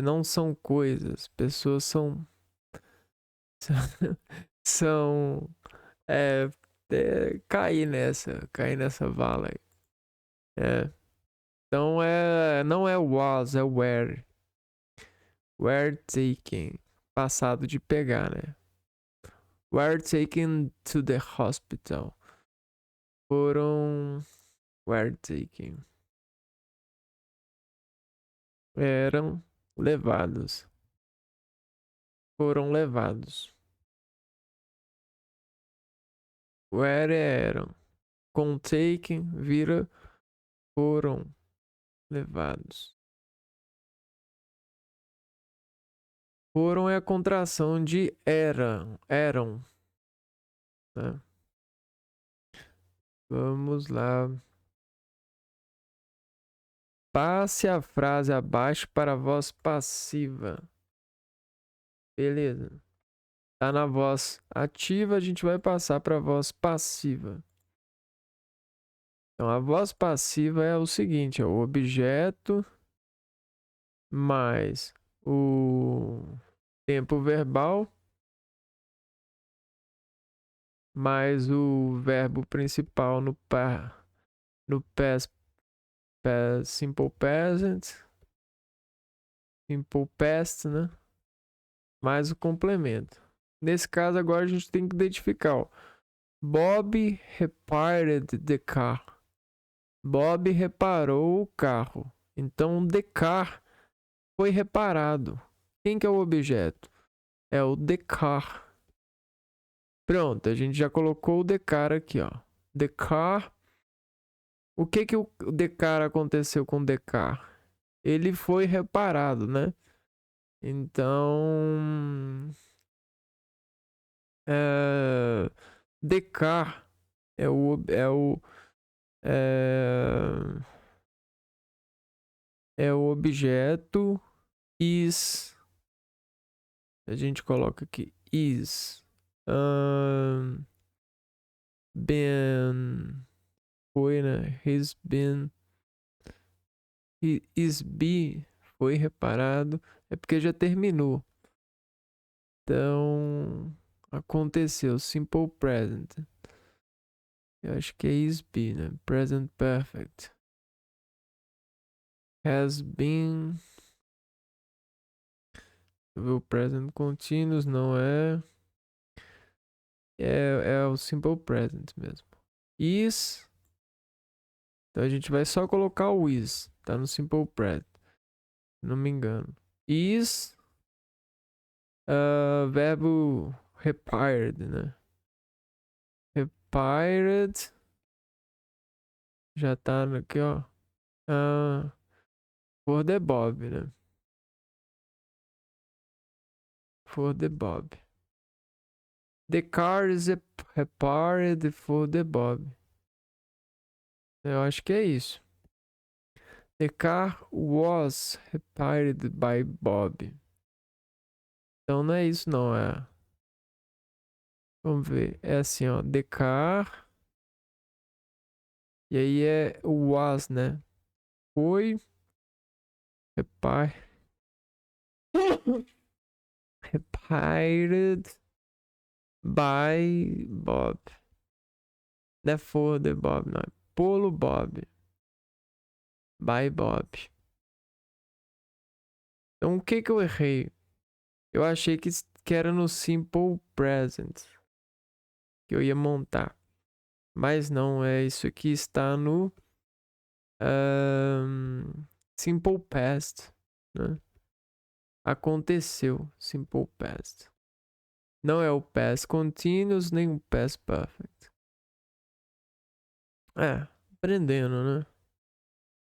Não são coisas. Pessoas são. São. Cair nessa vala aí. Então não é was, é were. Were taken. Passado de pegar, né? Were taken to the hospital. Foram. Were taken. Eram levados. Foram levados. Were eram. Com taken vira foram levados. Foram é a contração de eram. Né? Vamos lá. Passe a frase abaixo para a voz passiva. Beleza. Tá na voz ativa, a gente vai passar para a voz passiva. Então, a voz passiva é o seguinte: é o objeto mais o tempo verbal mais o verbo principal no simple present, simple past, né? Mais o complemento. Nesse caso, agora a gente tem que identificar, ó. Bob repaired the car. Bob reparou o carro. Então, the car foi reparado. Quem que é o objeto? É o the car. Pronto, a gente já colocou o the car aqui, ó. The car. O que o the car aconteceu com o the car? Ele foi reparado, né? Então, the car é, é o objeto is. A gente coloca aqui is been foi, né? He's been is be foi reparado. É porque já terminou. Então aconteceu simple present. Eu acho que é is be, né? Present perfect. Has been. O present continuous não é. É o simple present mesmo. Is. Então a gente vai só colocar o is. Tá no simple present. Não me engano. Is. Verbo repaired, né? Repaired. Já tá aqui, ó. For the Bob, né? For the Bob. The car is repaired for the Bob. Eu acho que é isso. The car was repaired by Bob. Então não é isso, não. Vamos ver. É assim, ó. The car. E aí é o was, né? Foi repaired by Bob. Não é for the Bob, não. É pelo Bob. By Bob. Então o que eu errei? Eu achei que era no Simple Present que eu ia montar. Mas não, é isso aqui está no Simple Past, né? Aconteceu, Simple Past. Não é o Past Continuous nem o Past Perfect. Aprendendo, né?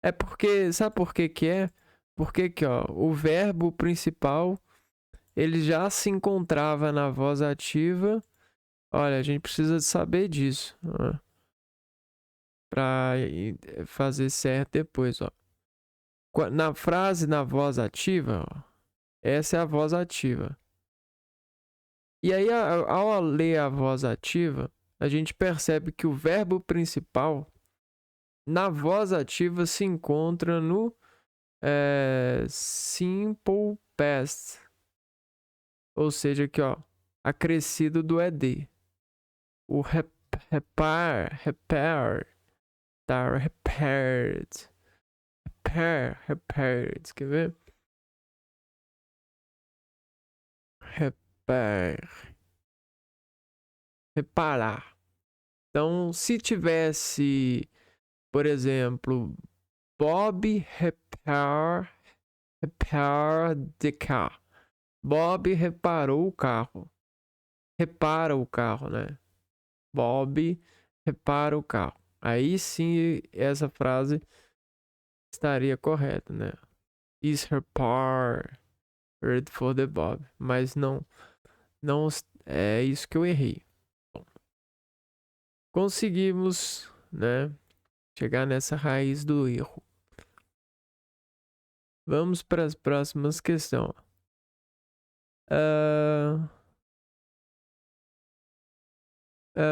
É porque, sabe por que que é? Porque que, ó, o verbo principal ele já se encontrava na voz ativa. Olha, a gente precisa saber disso, ó, para fazer certo depois, ó. Na frase na voz ativa, ó, essa é a voz ativa. E aí, ao ler a voz ativa, a gente percebe que o verbo principal na voz ativa se encontra no simple past, ou seja, aqui ó, acrescido do ed. O repaired, tá? Repaired, quer ver? Reparar. Então, se tivesse, por exemplo, Bob repaired the car. Bob reparou o carro. Repara o carro, né? Bob repara o carro. Aí sim essa frase estaria correta, né? Is repaired for the Bob. Mas não é isso que eu errei. Bom, conseguimos, né, chegar nessa raiz do erro. Vamos para as próximas questões.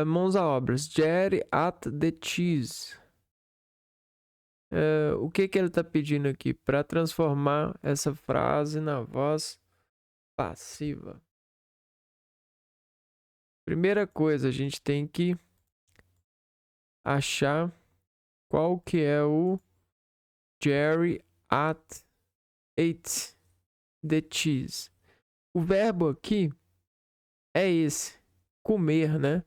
Mãos à obras. Jerry at the cheese. O que ele está pedindo aqui? Para transformar essa frase na voz passiva. Primeira coisa, a gente tem que achar qual que é o Jerry at ate the cheese. O verbo aqui é esse, comer, né?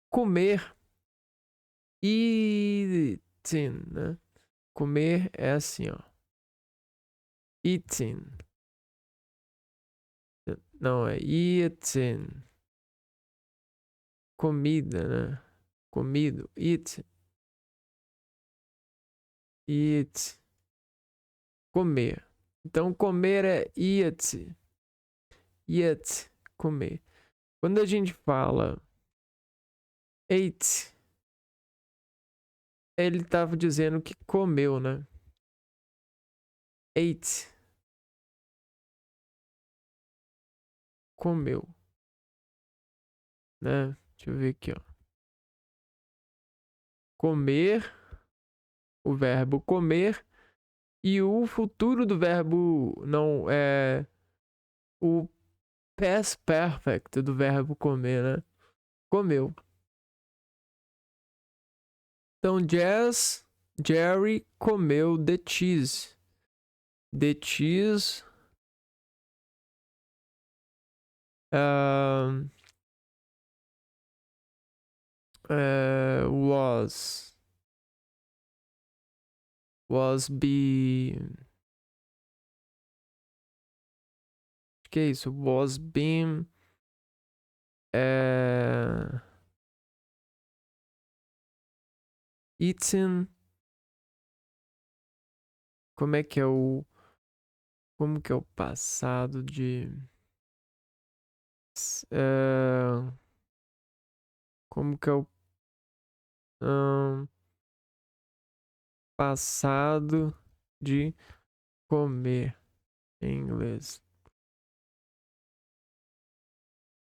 Comer, eating, né? Comer é assim, ó. Eating. Não, é eating. Comida, né? Comido. Eat. Eat. Comer. Então, comer é eat. Eat. Comer. Quando a gente fala ate, ele estava dizendo que comeu, né? Ate. Comeu. Né? Deixa eu ver aqui, ó. Comer. O verbo comer. E o futuro do verbo não é o past perfect do verbo comer, né? Comeu. Então, Jerry comeu the cheese. The cheese was being. Que é isso? Was being eaten. Como é que é o. Como que é o passado de. Como que é o. Passado de comer em inglês.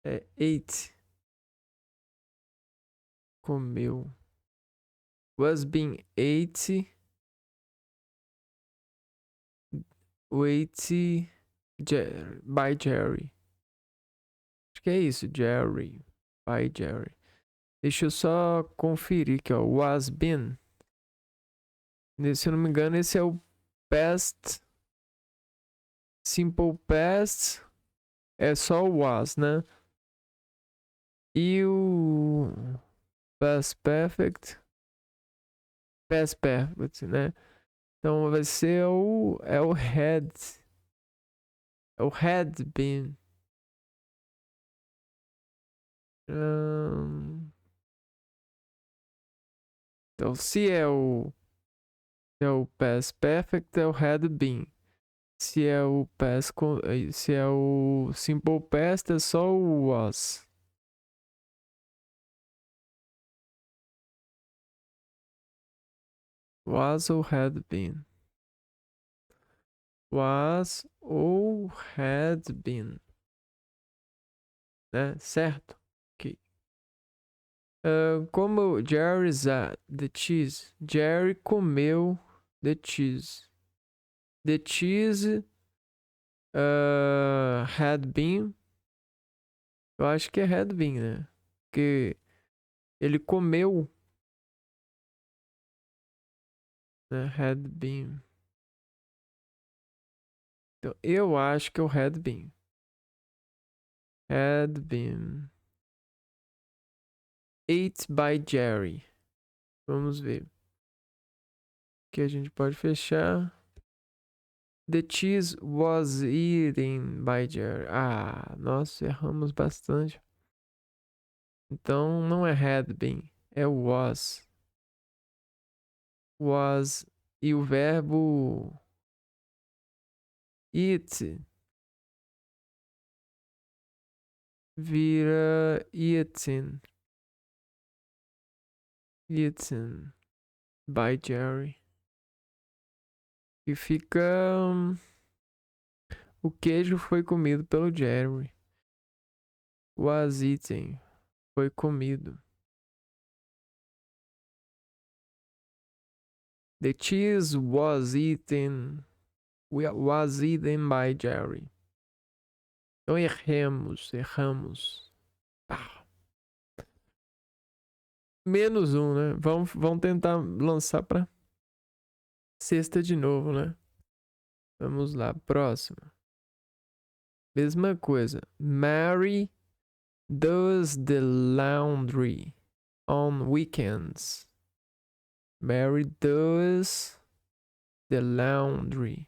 É ate. Comeu. Was being ate. By Jerry. Acho que é isso, Jerry. By Jerry. Deixa eu só conferir aqui, ó. Was been. Se eu não me engano, esse é o past. Simple past. É só o was, né? E o past perfect. Past perfect, né? Então vai ser o had. É o had been. Então se é o past perfect, é o had been. Se é o past, se é o simple past, é só o was. Was ou had been. Was ou had been. Né? Certo? Ok. Como Jerry's at the cheese. Jerry comeu the cheese. The cheese had been. Eu acho que é had been, né? Porque ele comeu, né? Had been. Então, eu acho que é o had been. Had been ate by Jerry. Vamos ver. Que a gente pode fechar. The cheese was eaten by Jerry. Ah, nós erramos bastante. Então não é had been, é was. Was e o verbo eat vira eaten. Eaten by Jerry. E fica. O queijo foi comido pelo Jerry. Was eaten. Foi comido. The cheese was eaten. Was eaten by Jerry. Então erramos. Ah. Menos um, né? Vamos tentar lançar pra sexta de novo, né? Vamos lá, próxima. Mesma coisa. Mary does the laundry on weekends. Mary does the laundry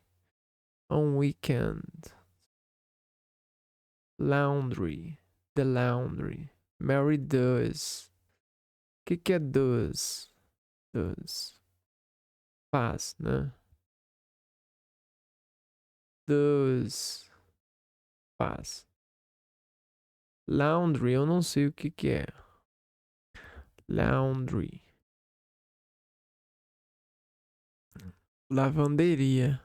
on weekend. Laundry. The laundry. Mary does. O que é does? Does. Faz, né? Does. Faz. Laundry, eu não sei o que é. Laundry. Lavanderia.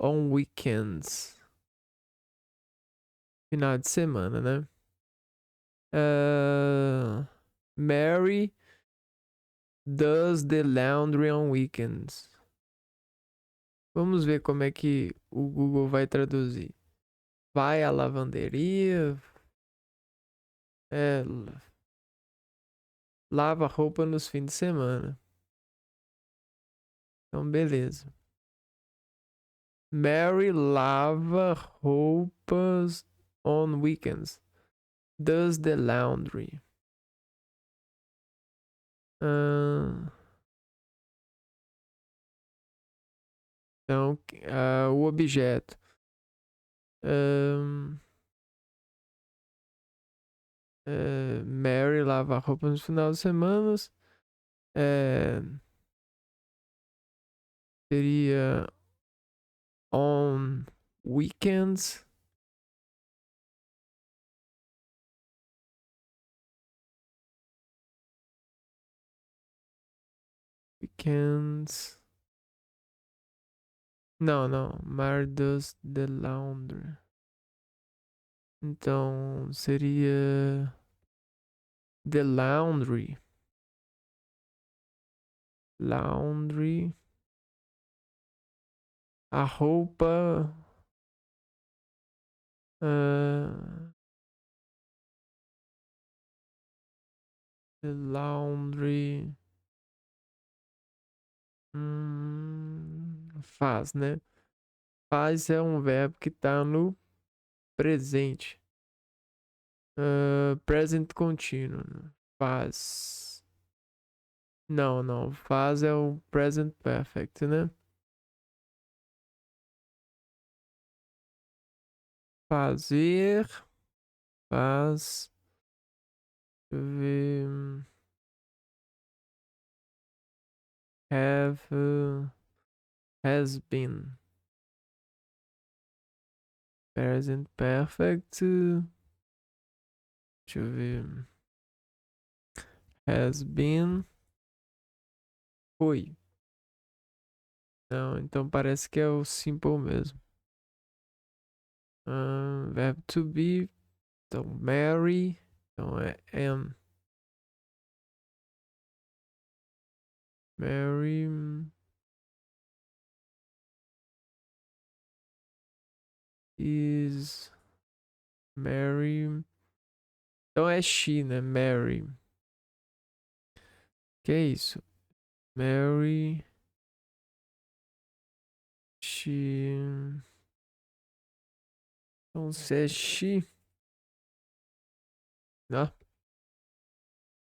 On weekends. Final de semana, né? Mary does the laundry on weekends. Vamos ver como é que o Google vai traduzir. Vai à lavanderia. É, lava roupa nos fins de semana. Então, beleza. Mary lava roupas on weekends. Does the laundry. Então, o objeto. Mary lava roupa nos finais de semana. Seria on weekends. Weekends. Não. Mary does the laundry. Então seria the laundry. Laundry. A roupa. The laundry. Faz, né? Faz é um verbo que tá no presente. Present contínuo. Faz. Não. Faz é o present perfect, né? Fazer. Faz. Deixa eu ver. Have. Has been. Present perfect. Deixa eu ver. Has been. Foi. Não, então parece que é o simple mesmo. Verbo to be. Então, marry. Então é am. Marry. Is. Marry. Então é she, né? Mary. Que é isso? Mary. She. Então se é she. Ó,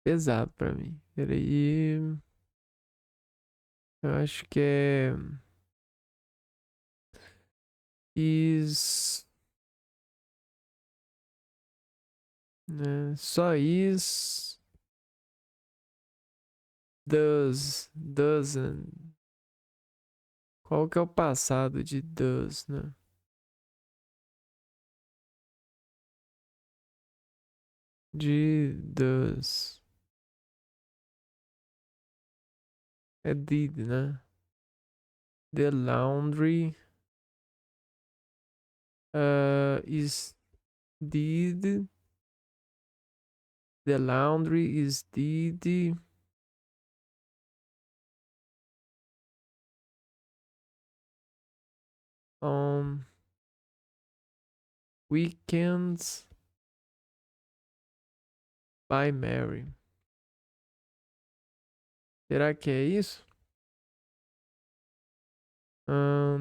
pesado pra mim. Peraí. Eu acho que é. Is. Né? Só is. Does. Doesn't. Qual que é o passado de does, né? De does. É did, né? The laundry. Is did. The laundry is did. On weekends by Mary. Será que é isso?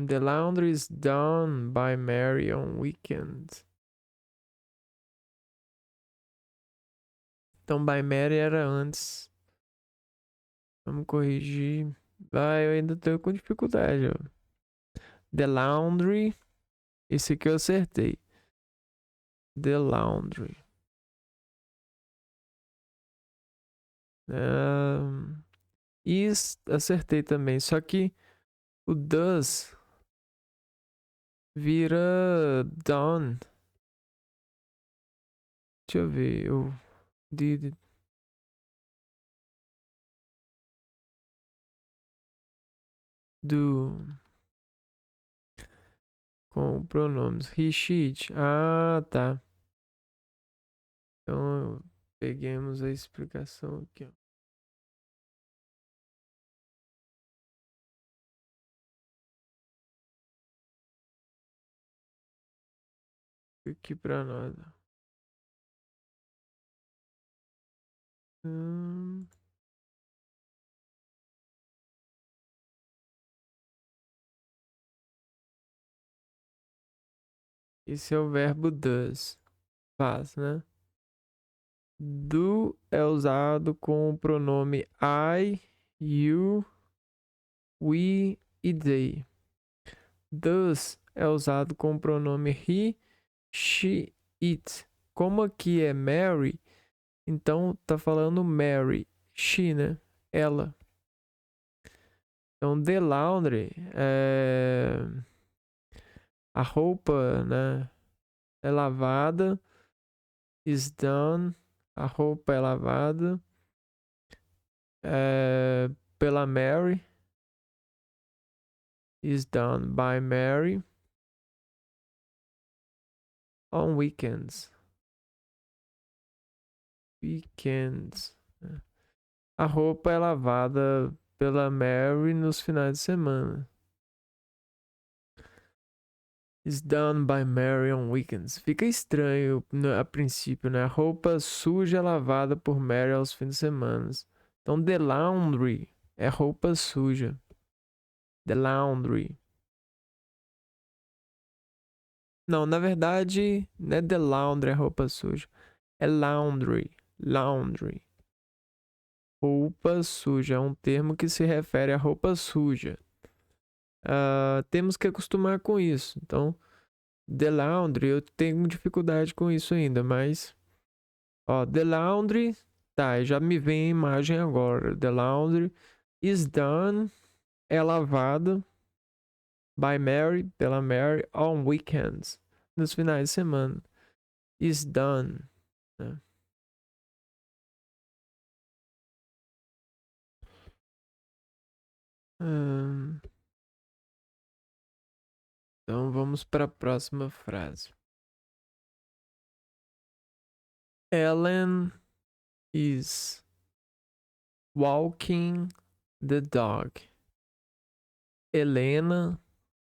The laundry is done by Mary on weekends. Então, by Mary era antes. Vamos corrigir. Eu ainda tô com dificuldade, ó. The laundry. Esse aqui eu acertei. The laundry. Is, acertei também. Só que o does vira done. Deixa eu ver. Eu did. Do. Com pronomes. He, she, it. Ah, tá. Então, peguemos a explicação aqui, ó. Aqui pra nós. Esse é o verbo does. Faz, né? Do é usado com o pronome I, you, we e they. Does é usado com o pronome he, she, it. Como aqui é Mary, então tá falando Mary, she, né? Ela. Então, the laundry é a roupa, né? É lavada. Is done. A roupa é lavada. Pela Mary. Is done by Mary. On weekends. Weekends. A roupa é lavada pela Mary nos finais de semana. Is done by Mary on weekends. Fica estranho a princípio, né? A roupa suja é lavada por Mary aos fins de semana. Então, the laundry é roupa suja. The laundry. Não, na verdade, não é the laundry é roupa suja. É laundry. Laundry. Roupa suja. É um termo que se refere a roupa suja. Temos que acostumar com isso. Então, the laundry, eu tenho dificuldade com isso ainda, mas... Ó, the laundry... Tá, já me vem a imagem agora. The laundry is done. É lavada by Mary, pela Mary, on weekends. nos finais de semana. Is done, né? Então vamos para a próxima frase. Ellen is walking the dog. Helena,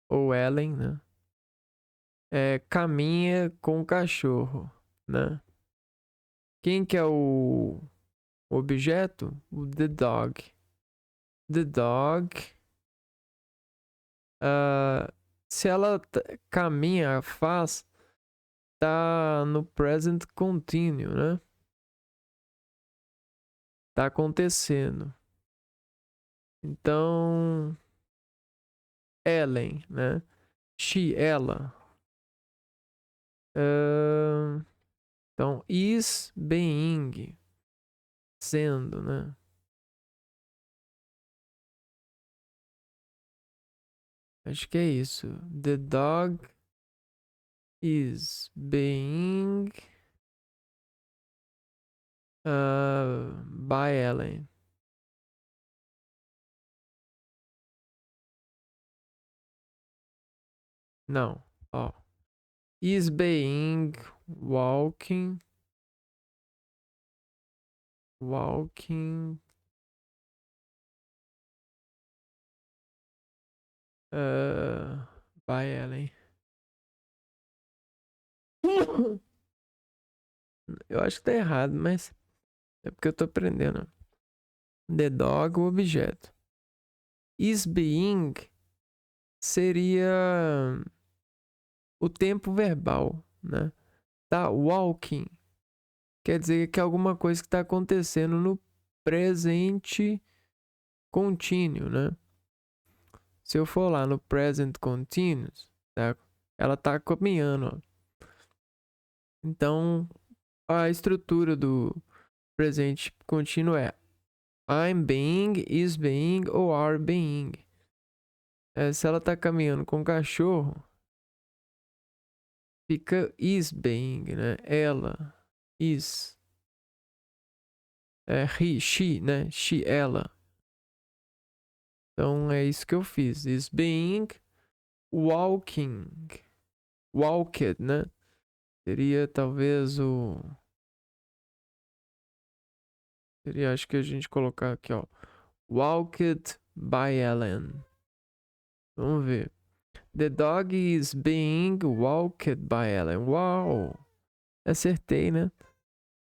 ou Ellen, né? Caminha com o cachorro, né? Quem que é o objeto? O the dog. The dog. Se ela caminha, faz, tá no present continuo, né? Tá acontecendo. Então, Ellen, né? She, ela. Então, is being, sendo, né? Acho que é isso. The dog is being by Ellen. Não, ó. Is being walking by Ellen. Eu acho que tá errado, mas é porque eu tô aprendendo. The dog, o objeto. Is being seria o tempo verbal, né? Tá walking quer dizer que é alguma coisa que está acontecendo no presente contínuo, né? Se eu for lá no present continuous, tá? Ela tá caminhando, ó. Então, a estrutura do presente contínuo é I'm being, is being ou are being. Se ela tá caminhando com o cachorro, fica is being, né? Ela, is. He, she, né? She, ela. Então é isso que eu fiz. Is being walking. Walked, né? Seria talvez o. Seria, acho que a gente colocar aqui, ó. Walked by Ellen. Vamos ver. The dog is being walked by Ellen. Uau! Acertei, né?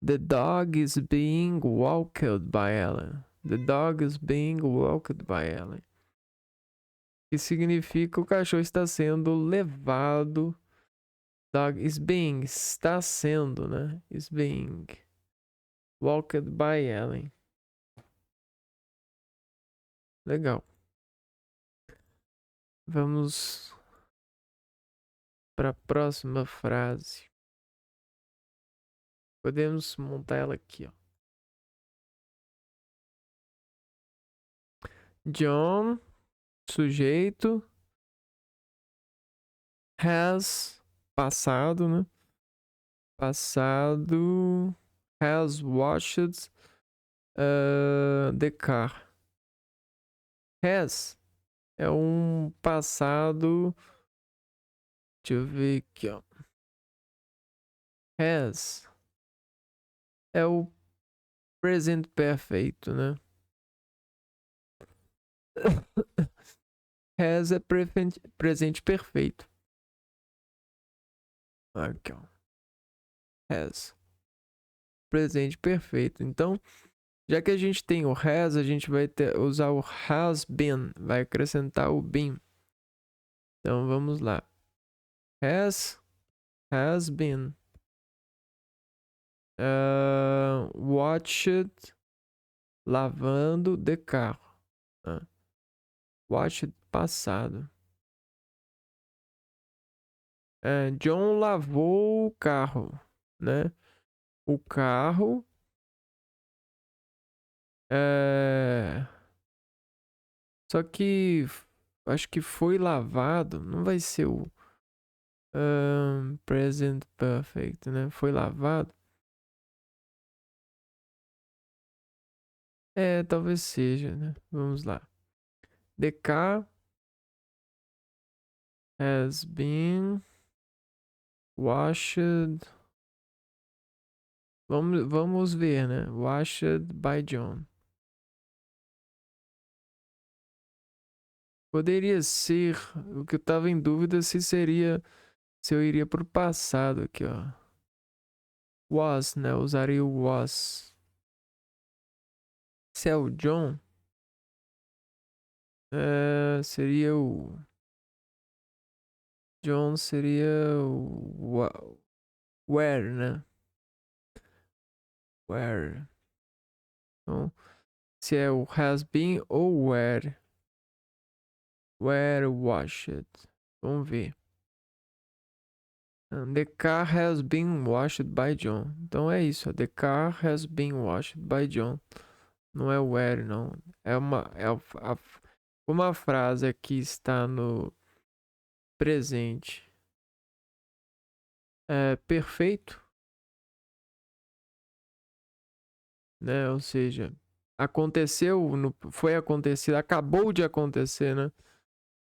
The dog is being walked by Ellen. The dog is being walked by Ellen. Que significa o cachorro está sendo levado. Dog is being, está sendo, né? Is being walked by Ellen. Legal. Vamos para a próxima frase. Podemos montar ela aqui, ó. John, sujeito, has, passado, né? Passado, has washed the car. Has é um passado. Deixa eu ver aqui, ó. Has é o presente perfeito, né? Has é presente perfeito. Aqui, ó. Has. Presente perfeito. Então, já que a gente tem o has, a gente vai usar o has been. Vai acrescentar o been. Então, vamos lá. Has been. Watched. Lavando de carro. Watched, passado. John lavou o carro, né? O carro só que acho que foi lavado. Não vai ser o Present perfect, né? Foi lavado. É, talvez seja, né? Vamos lá. The car has been washed. Vamos ver, né? Washed by John. Poderia ser. O que eu tava em dúvida se seria. Se eu iria pro passado aqui, ó. Was, né? Eu usaria o was. Se é o John, seria o. John seria o. Where, né? Where. Então, se é o has been ou where. Where washed. Vamos ver. The car has been washed by John. Então é isso. The car has been washed by John. Não é where, não. É como a frase aqui está no presente. É perfeito, né? Ou seja, aconteceu, foi acontecido, acabou de acontecer, né?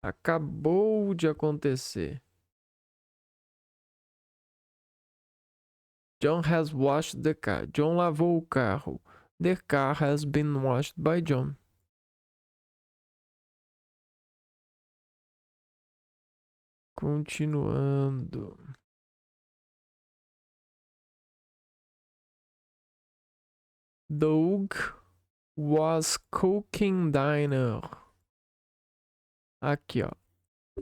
Acabou de acontecer. John has washed the car. John lavou o carro. The car has been washed by John. Continuando. Doug was cooking dinner. Aqui, ó.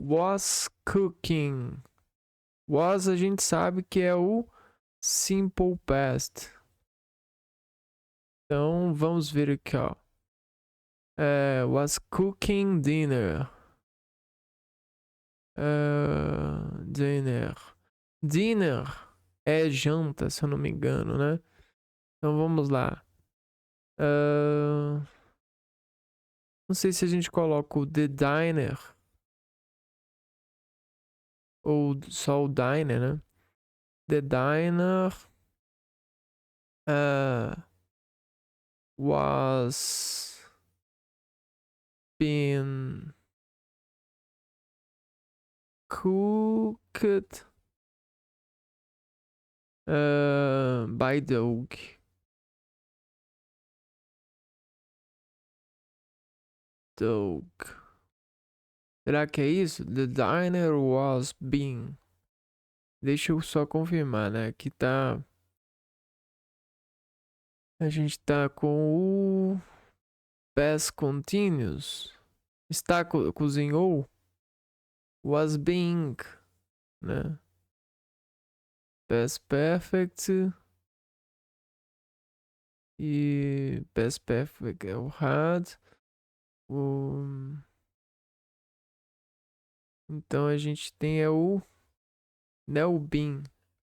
Was cooking. Was a gente sabe que é o simple past. Então vamos ver aqui, ó. Was cooking dinner. Dinner. Dinner é janta, se eu não me engano, né? Então vamos lá. Não sei se a gente coloca o the diner ou só o diner, né? The diner was been cooked by Doug. Doug. Será que é isso? The diner was being. Deixa eu só confirmar, né? Aqui tá. A gente tá com o past continuous. Está cozinhou. Was being, né? Past perfect. E past perfect é o had. Então a gente tem o. Não é o been.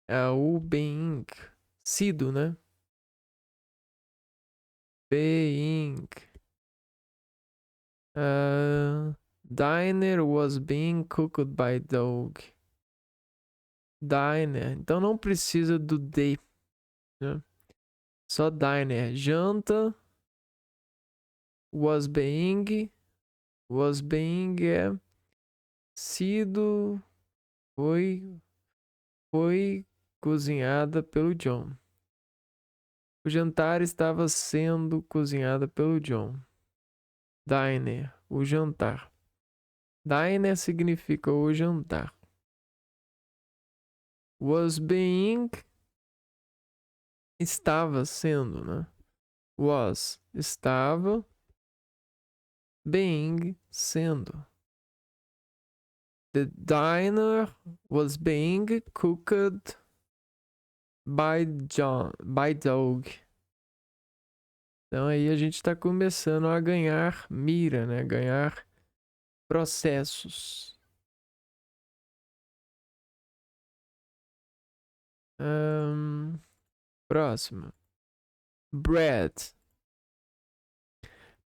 É o being. Sido, né? Being. Diner was being cooked by Doug. Diner. Então não precisa do they, né? Só diner. Janta. Was being. Was being é sido. Foi cozinhada pelo John. O jantar estava sendo cozinhada pelo John. Diner. O jantar. Diner significa o jantar. Was being. Estava sendo, né? Was. Estava. Being. Sendo. The diner was being cooked by Doug. Então aí a gente está começando a ganhar mira, né? Ganhar processos. Próximo. Brad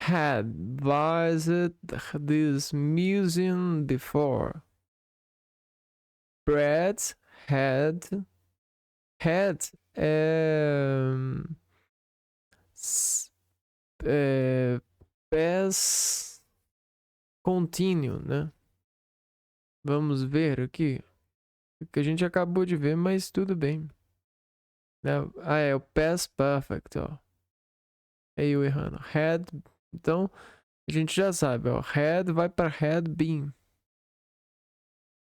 had visited this museum before. Brad had. Had s- é past contínuo, né? Vamos ver aqui. O que a gente acabou de ver, mas tudo bem. Né? Ah, é o past perfect, ó. É eu errando. Had. Então, a gente já sabe, ó. Had vai para had been.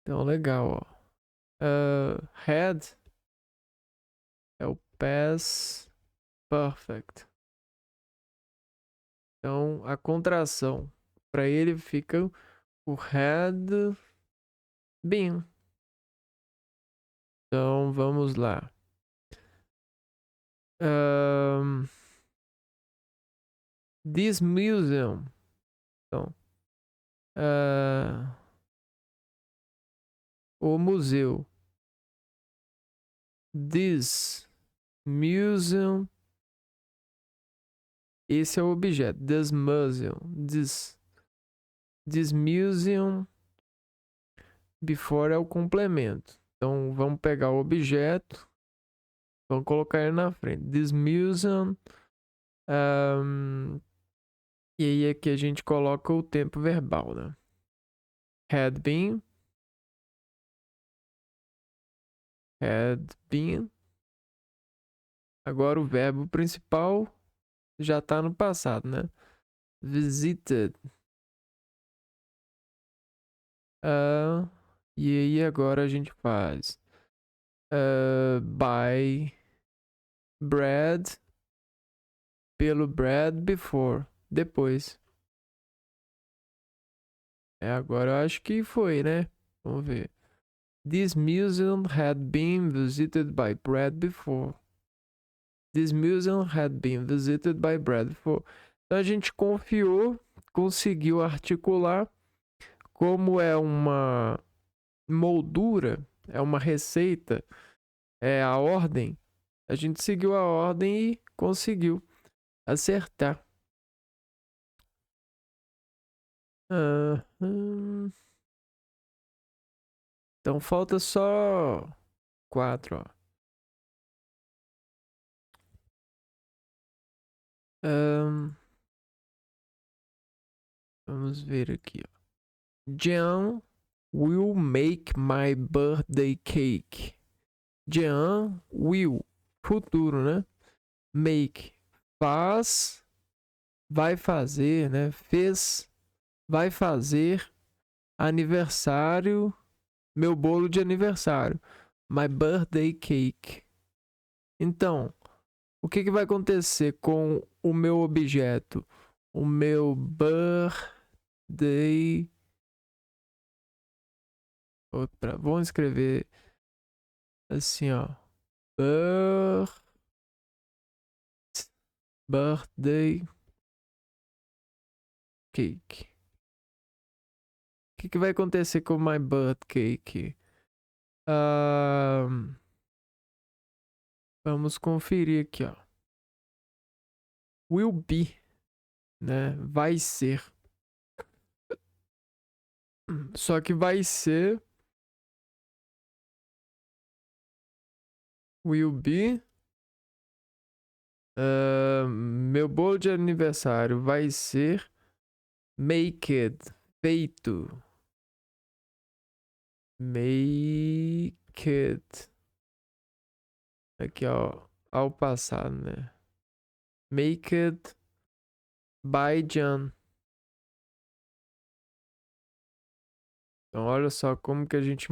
Então, legal, ó. Had é o past perfect. Então, a contração para ele fica o had been. Então, vamos lá. This museum. Então, o museu. This museum. Esse é o objeto. This museum. This museum. Before é o complemento. Então, vamos pegar o objeto. Vamos colocar ele na frente. This museum. E aí aqui a gente coloca o tempo verbal, né? Had been. Had been. Agora o verbo principal já tá no passado, né? Visited. E aí agora a gente faz by Brad pelo Brad before. Depois. Agora eu acho que foi, né? Vamos ver. This museum had been visited by Brad before. This museum had been visited by Brad before. Então a gente confiou, conseguiu articular. Como é uma moldura, é uma receita, é a ordem, a gente seguiu a ordem e conseguiu acertar. Então falta só 4, ó. Vamos ver aqui, ó. Jean will make my birthday cake. Jean will, futuro, né? Make, faz, vai fazer, né? Fez, vai fazer aniversário, meu bolo de aniversário. My birthday cake. Então, o que vai acontecer com o meu objeto? O meu birthday. Vamos escrever assim, ó. Birthday cake. O que vai acontecer com my birthday cake? Vamos conferir aqui, ó. Will be, né? Vai ser. Só que vai ser. Will be. Meu bolo de aniversário vai ser. Make it. Feito. Make it. Aqui, ó. Ao passado, né? Make it by John. Então, olha só como que a gente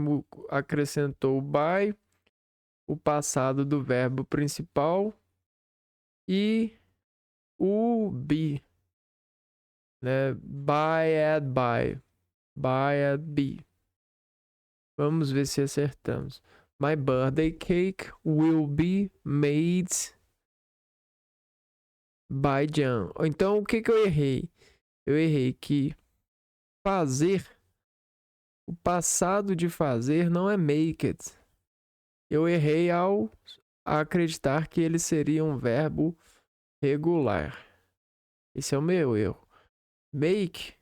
acrescentou o by, o passado do verbo principal e o be, né? By at by. By at be. Vamos ver se acertamos. My birthday cake will be made by John. Então, o que eu errei? Eu errei que fazer, o passado de fazer não é make it. Eu errei ao acreditar que ele seria um verbo regular. Esse é o meu erro. Make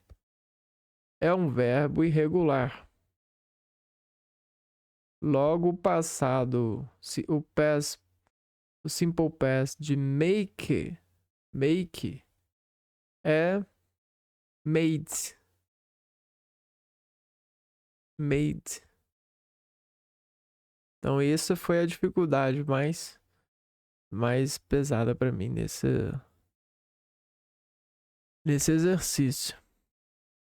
é um verbo irregular. Logo o passado, o simple past de make é made. Made. Então essa foi a dificuldade mais pesada para mim nesse exercício.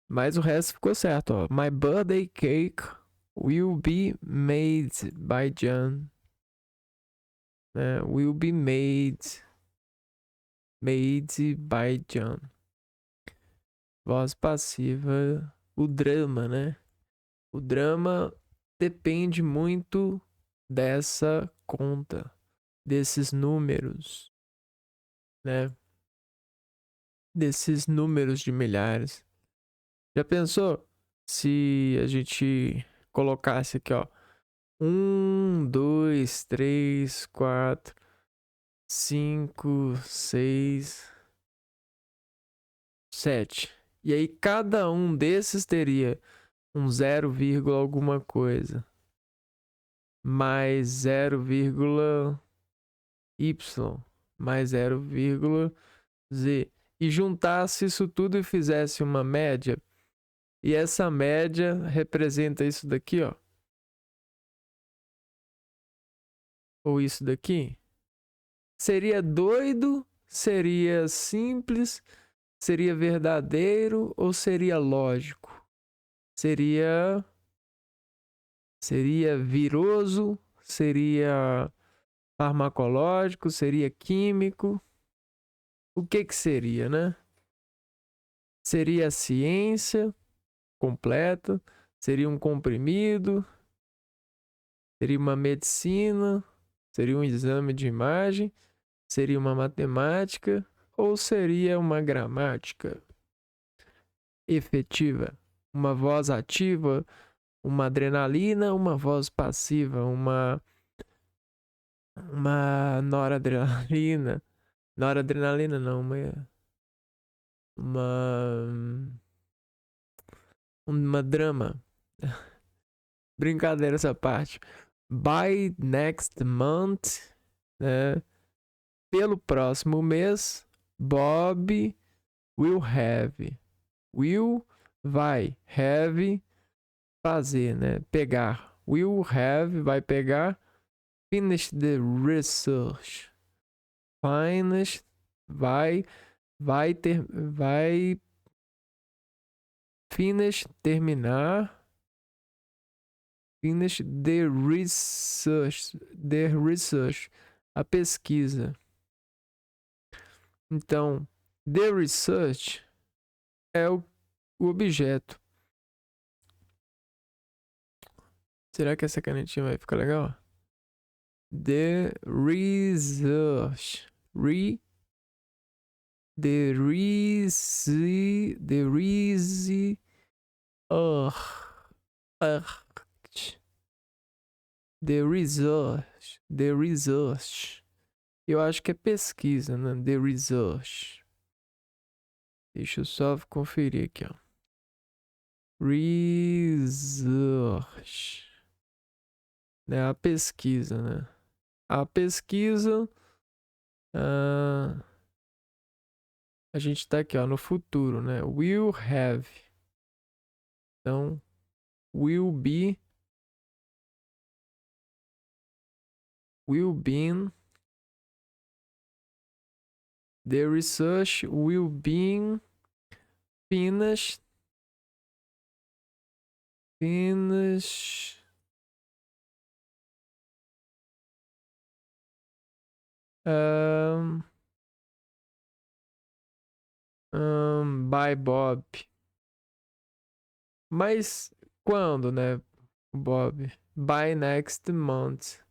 Mas o resto ficou certo, ó. My birthday cake will be made by John. Will be made by John. Voz passiva, o drama, né? O drama depende muito dessa conta, desses números, né? Desses números de milhares. Já pensou se a gente colocasse aqui, ó, 1, 2, 3, 4, 5, 6, 7. E aí cada um desses teria um 0, alguma coisa. Mais 0, y. Mais 0, z. E juntasse isso tudo e fizesse uma média. E essa média representa isso daqui, ó. Ou isso daqui. Seria doido? Seria simples? Seria verdadeiro ou seria lógico? Seria viroso? Seria farmacológico? Seria químico? O que seria, né? Seria ciência completa? Seria um comprimido? Seria uma medicina? Seria um exame de imagem? Seria uma matemática? Ou seria uma gramática efetiva? Uma voz ativa? Uma adrenalina? Uma voz passiva? Uma noradrenalina? Noradrenalina não, uma drama. Brincadeira essa parte. By next month, né? Pelo próximo mês, Bob will have. Will, vai. Have, fazer, né? Pegar. Will have, vai pegar. Finish the research. Finish, vai finish, terminar. Finish the research, a pesquisa. Então, the research é o objeto. Será que essa canetinha vai ficar legal? The research. The research. Eu acho que é pesquisa, né? The research. Deixa eu só conferir aqui, ó. Research. Né? A pesquisa, né? A pesquisa. A gente tá aqui, ó, no futuro, né? Will have. Então, will be. Will be. The research will be finished. By Bob. Mas quando, né, Bob? By next month.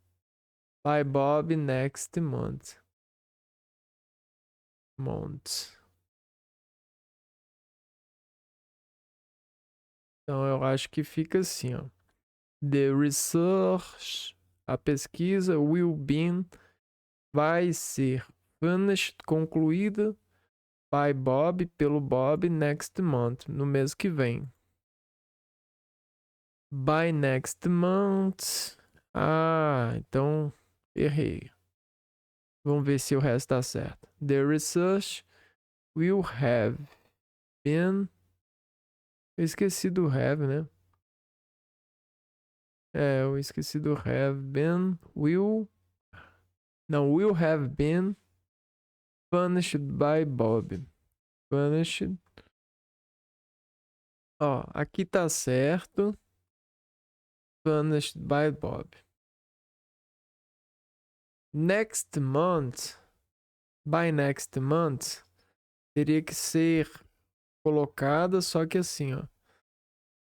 By Bob next month. Então eu acho que fica assim, ó. The research, a pesquisa, will be, vai ser finished, concluída, by Bob, pelo Bob, next month, no mês que vem. By next month, Ah, então errei. Vamos ver se o resto tá certo. The research will have been. Eu esqueci do have, né? É, eu esqueci do have been. Will. Não, will have been punished by Bob. Punished. Ó, aqui tá certo. Punished by Bob. Next month. By next month. Teria que ser colocada, só que assim, ó.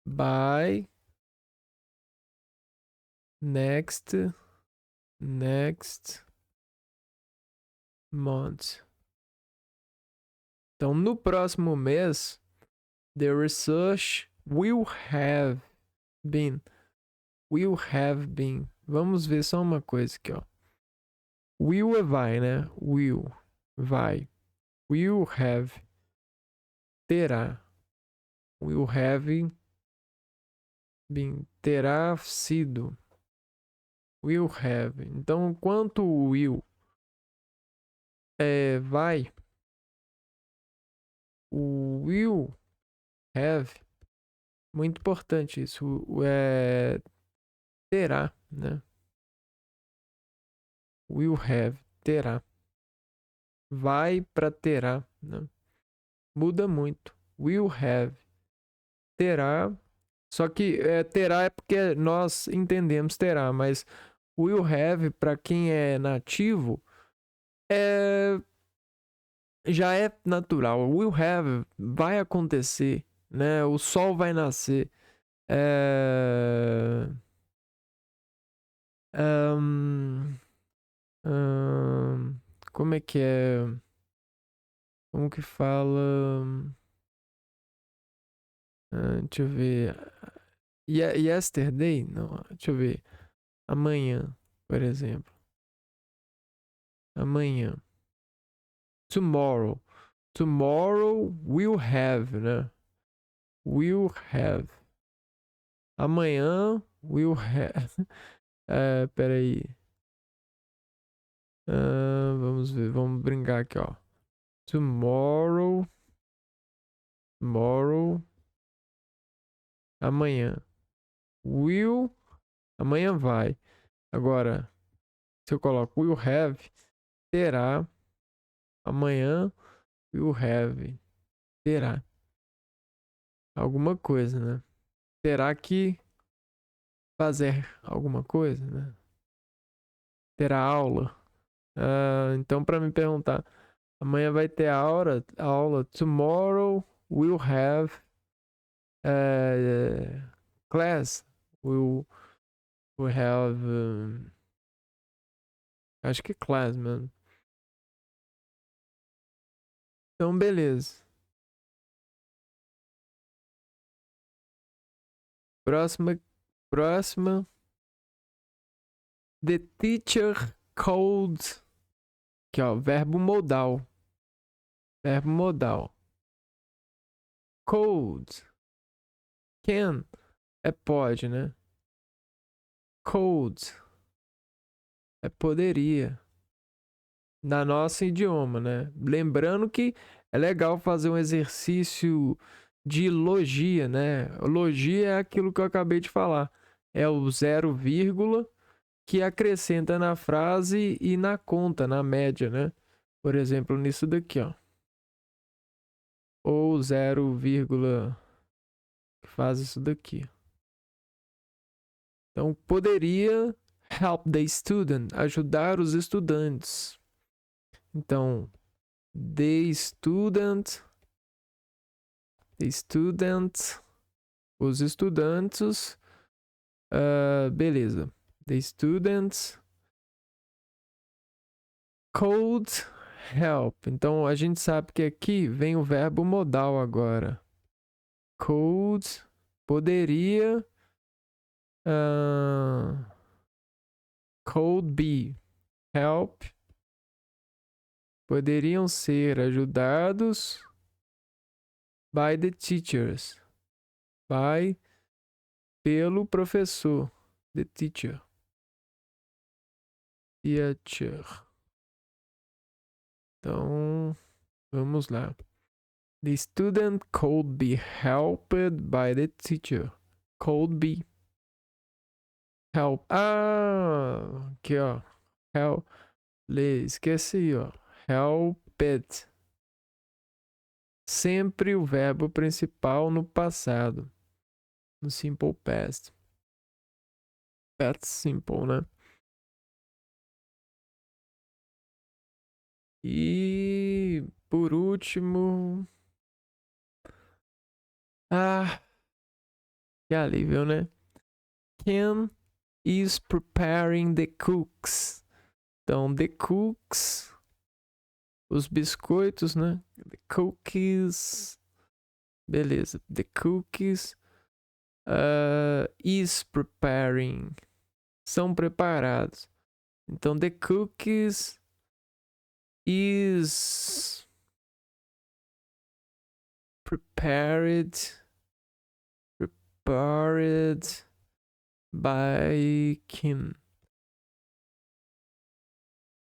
By next month. Então, no próximo mês, the research will have been. Will have been. Vamos ver só uma coisa aqui, ó. Will é vai, né? Will. Vai. Will have. Terá. Will have been. Terá sido. Will have. Então, quanto o will vai, o will have, muito importante isso, terá, né? Will have, terá. Vai para terá, né? Muda muito. Will have, terá. Só que terá é porque nós entendemos terá, mas will have, para quem é nativo, é já é natural. Will have vai acontecer, né? O sol vai nascer. É... Um, como é que é? Como que fala? Deixa eu ver. Yesterday? Não, deixa eu ver. Amanhã, por exemplo. Amanhã. Tomorrow. Tomorrow will have, né? Will have. Amanhã will have. Peraí. Vamos ver, vamos brincar aqui, ó. Tomorrow. Tomorrow. Amanhã. Will. Amanhã vai. Agora, se eu coloco will have, terá. Amanhã, will have. Terá. Alguma coisa, né? Terá que fazer alguma coisa, né? Terá aula. Então, para me perguntar, amanhã vai ter aula. Tomorrow will have class. Will have. Acho que class, mano. Então, beleza. Próxima. The teacher called. Aqui, ó. Verbo modal. Verbo modal. Cold. Can é pode, né? Cold é poderia. Na nosso idioma, né? Lembrando que é legal fazer um exercício de logia, né? Logia é aquilo que eu acabei de falar. É o 0, que acrescenta na frase e na conta, na média, né? Por exemplo, nisso daqui, ó. Ou 0, que faz isso daqui. Então, poderia help the student, ajudar os estudantes. Então, the student, os estudantes, beleza. The students could help. Então, a gente sabe que aqui vem o verbo modal agora. Could, poderia, could be, help, poderiam ser ajudados by the teachers, pelo professor, the teacher. teacher. Então, vamos lá. The student could be helped by the teacher. Could be help. Ah, aqui ó. Help. Esqueci ó. Helped. Sempre o verbo principal no passado. No simple past. That's simple, né? E por último. Ah, que alívio, né? Ken is preparing the cooks. Então, the cooks. Os biscoitos, né? The cookies. Beleza. The cookies. Is preparing. São preparados. Então, the cookies is prepared by Kim.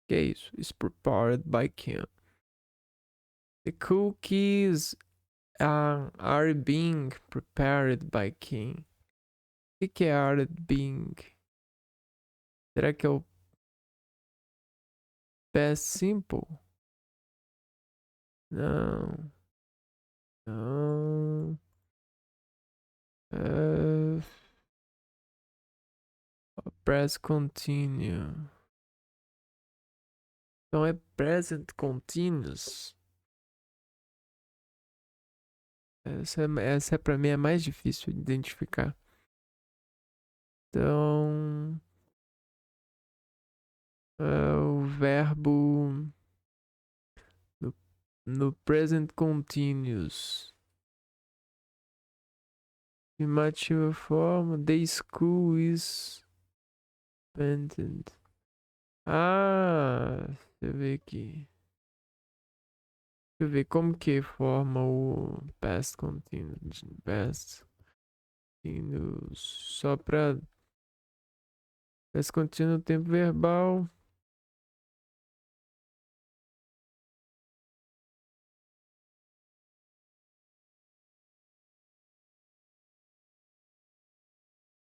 Que é isso? Is prepared by Kim. The cookies are being prepared by Kim. O que é are being? Será que é o past simple? Não. Não. Press continue. Então é present continuous. Essa pra mim é mais difícil de identificar. Então. O verbo no present continuous. Afirmativa forma. The school is abandoned. Ah, deixa eu ver aqui. Deixa eu ver como que forma o past continuous. Past continuous. Só pra past continuous tempo verbal.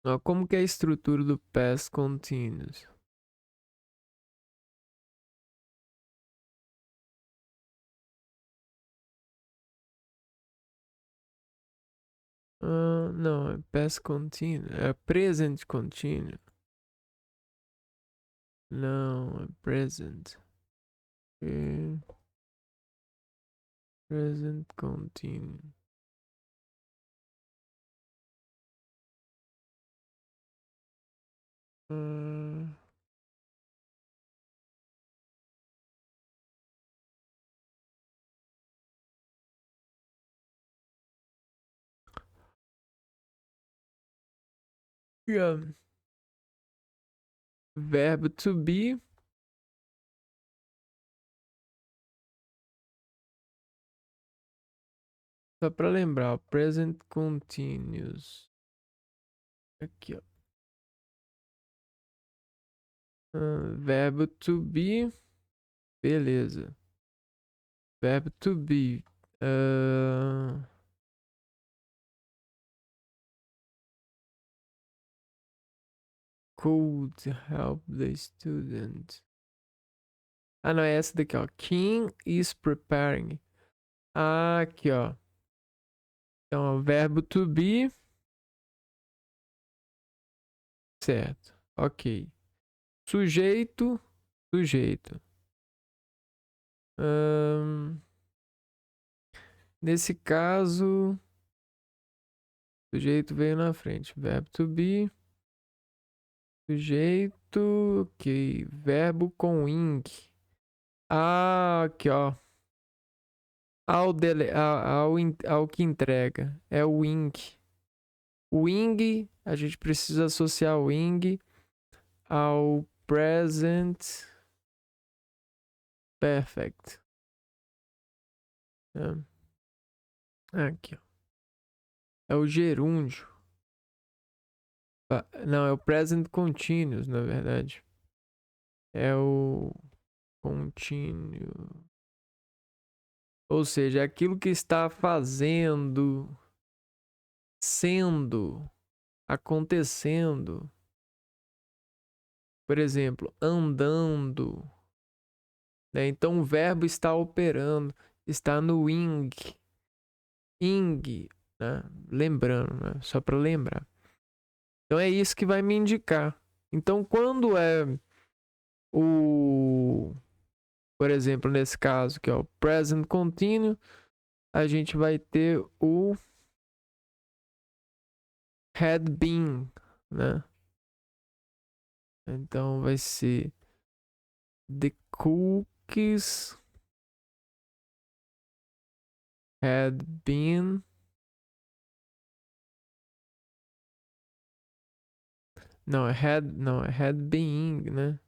Ó, como que é a estrutura do past continuous? Não, é past continuous. É present continuous. Não, é present. Present continuous. Yeah. Verbo to be. Só pra lembrar, present continuous. Aqui, ó. Verbo to be. Beleza. Verbo to be. Could help the student. Ah, não, é essa daqui, ó. Kim is preparing. Ah, aqui, ó. Então, verbo to be. Certo. Ok. Sujeito. Sujeito. Nesse caso, sujeito veio na frente. Verbo to be. Sujeito. Ok. Verbo com ing. Ah, aqui, ó. Ao que entrega. É o ing. O ing, a gente precisa associar o ing ao present perfect. Aqui, ó. É o gerúndio. Não, é o present continuous, na verdade. É o contínuo. Ou seja, é aquilo que está fazendo, sendo, acontecendo. Por exemplo, andando. Né? Então o verbo está operando, está no ing. Ing, né? Lembrando, né? Só para lembrar. Então é isso que vai me indicar. Então quando é o, por exemplo, nesse caso que é o present continuous, a gente vai ter o had been, né? Então vai ser the cookies had been. Não, é had been, né?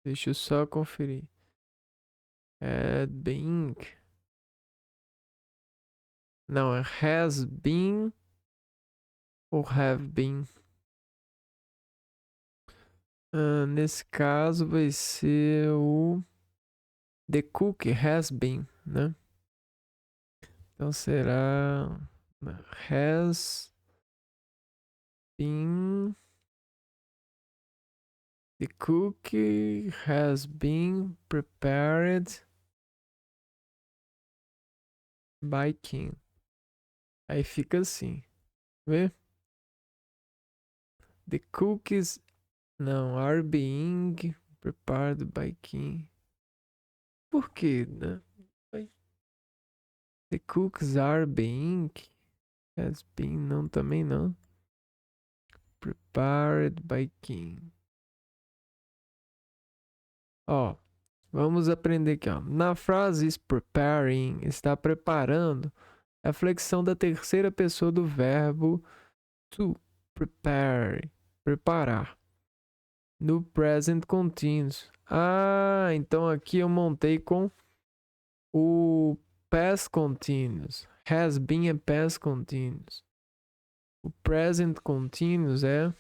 Deixa eu só conferir. Had been. Não, é has been ou have been. Nesse caso vai ser o the cookie has been, né? Então será has been. The cookie has been prepared by Kim. Aí fica assim, vê? The cookies não are being prepared by Kim. Por quê, né? The cookies are being has been não também não. Prepared by Kim. Ó, vamos aprender aqui, ó. Na frase is preparing, está preparando, é a flexão da terceira pessoa do verbo to prepare, preparar. No present continuous. Ah, então aqui eu montei com o past continuous. Has been é past continuous. O present continuous é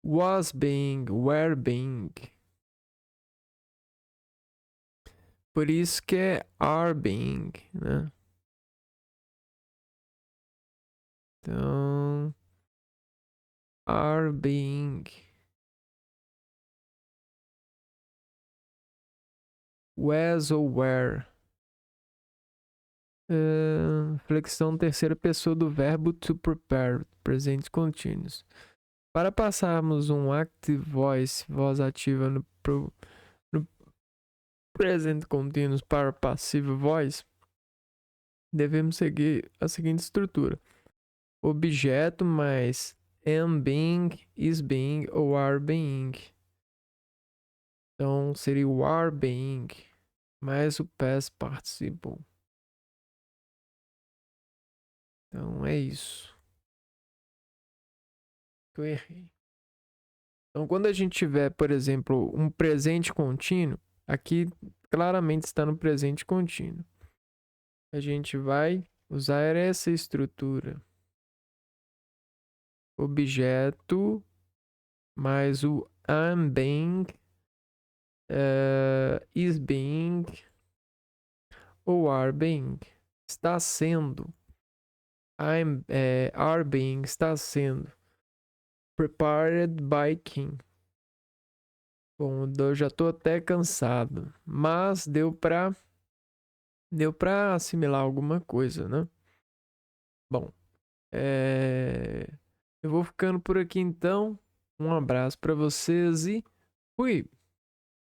was being, were being. Por isso que é are being, né? Então, are being. Was ou were. Flexão terceira pessoa do verbo to prepare, presente continuous. Para passarmos um active voice, voz ativa no present continuous para passive voice, devemos seguir a seguinte estrutura: objeto mais am being, is being ou are being. Então seria o are being mais o past participle. Então é isso. Eu errei. Então quando a gente tiver, por exemplo, um presente contínuo, aqui claramente está no presente contínuo. A gente vai usar essa estrutura. Objeto mais o am being, is being ou are being. Está sendo. Are being está sendo. Prepared by Kim. Bom, eu já tô até cansado, mas deu pra assimilar alguma coisa, né? Bom, eu vou ficando por aqui então. Um abraço pra vocês e fui!